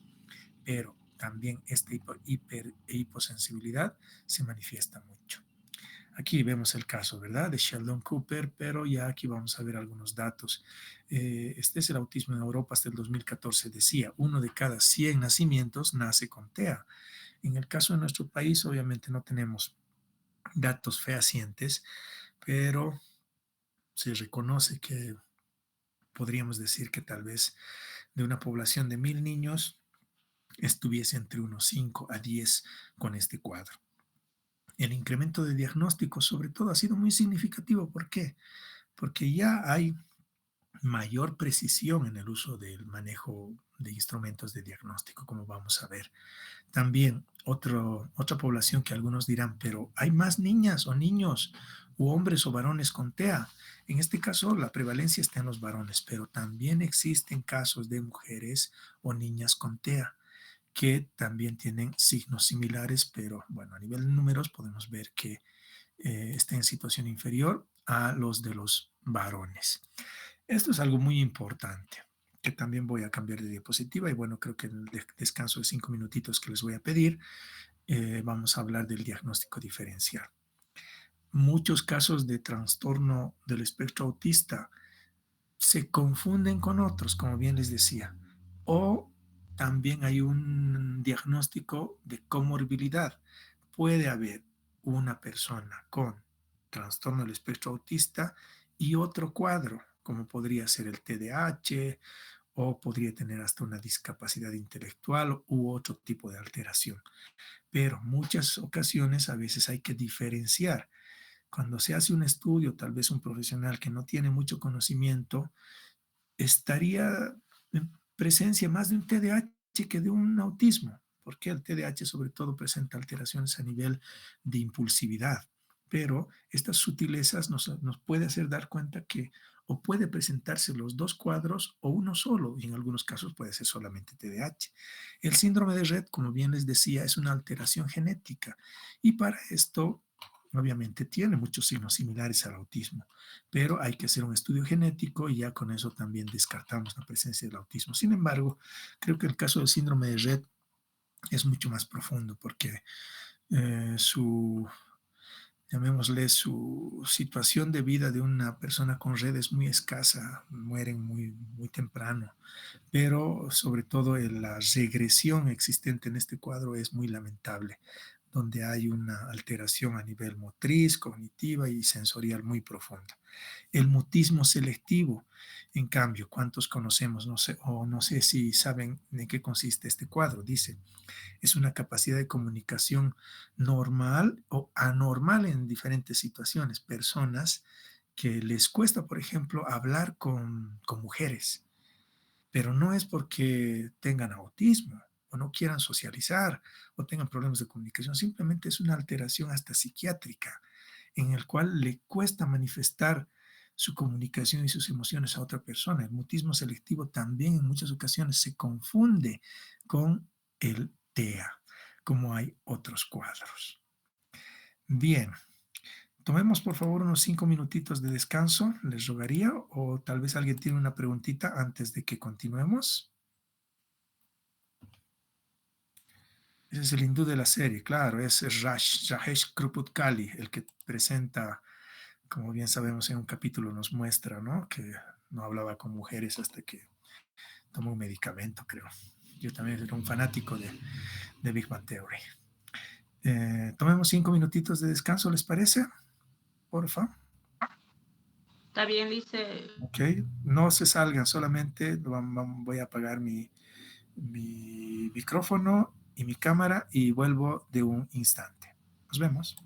Pero también esta hiposensibilidad se manifiesta mucho. Aquí vemos el caso, ¿verdad?, de Sheldon Cooper, pero ya aquí vamos a ver algunos datos. Este es el autismo en Europa hasta el 2014. Decía, 1 de cada 100 nacimientos nace con TEA. En el caso de nuestro país, obviamente no tenemos datos fehacientes, pero se reconoce que podríamos decir que tal vez de una población de 1000 niños estuviese entre unos 5 a 10 con este cuadro. El incremento de diagnóstico, sobre todo, ha sido muy significativo. ¿Por qué? Porque ya hay mayor precisión en el uso del manejo de instrumentos de diagnóstico, como vamos a ver. También otra población que algunos dirán, pero hay más niñas o niños u hombres o varones con TEA. En este caso, la prevalencia está en los varones, pero también existen casos de mujeres o niñas con TEA que también tienen signos similares, pero bueno, a nivel de números podemos ver que está en situación inferior a los de los varones. Esto es algo muy importante, que también voy a cambiar de diapositiva y bueno, creo que en el descanso de 5 minutitos que les voy a pedir, vamos a hablar del diagnóstico diferencial. Muchos casos de trastorno del espectro autista se confunden con otros, como bien les decía, o también hay un diagnóstico de comorbilidad. Puede haber una persona con trastorno del espectro autista y otro cuadro, como podría ser el TDAH o podría tener hasta una discapacidad intelectual u otro tipo de alteración. Pero muchas ocasiones a veces hay que diferenciar. Cuando se hace un estudio, tal vez un profesional que no tiene mucho conocimiento, estaría en presencia más de un TDAH que de un autismo, porque el TDAH sobre todo presenta alteraciones a nivel de impulsividad, pero estas sutilezas nos puede hacer dar cuenta que o puede presentarse los dos cuadros o uno solo, y en algunos casos puede ser solamente TDAH. El síndrome de Rett, como bien les decía, es una alteración genética, y para esto obviamente tiene muchos signos similares al autismo, pero hay que hacer un estudio genético y ya con eso también descartamos la presencia del autismo. Sin embargo, creo que el caso del síndrome de Rett es mucho más profundo porque llamémosle, su situación de vida de una persona con Rett es muy escasa, mueren muy, muy temprano, pero sobre todo la regresión existente en este cuadro es muy lamentable, donde hay una alteración a nivel motriz, cognitiva y sensorial muy profunda. El mutismo selectivo, en cambio, ¿cuántos conocemos? No sé, o no sé si saben en qué consiste este cuadro. Dice, es una capacidad de comunicación normal o anormal en diferentes situaciones. Personas que les cuesta, por ejemplo, hablar con mujeres, pero no es porque tengan autismo o no quieran socializar o tengan problemas de comunicación, simplemente es una alteración hasta psiquiátrica en el cual le cuesta manifestar su comunicación y sus emociones a otra persona. El mutismo selectivo también en muchas ocasiones se confunde con el TEA, como hay otros cuadros. Bien, tomemos por favor unos 5 minutitos de descanso, les rogaría, o tal vez alguien tiene una preguntita antes de que continuemos. Ese es el hindú de la serie, claro, es Rajesh Kruputkali, el que presenta, como bien sabemos en un capítulo nos muestra, ¿no?, que no hablaba con mujeres hasta que tomó un medicamento, creo. Yo también era un fanático de Big Bang Theory. Tomemos 5 minutitos de descanso, ¿les parece? Porfa. Está bien, dice. Ok, no se salgan, solamente voy a apagar mi micrófono y mi cámara y vuelvo de un instante. Nos vemos.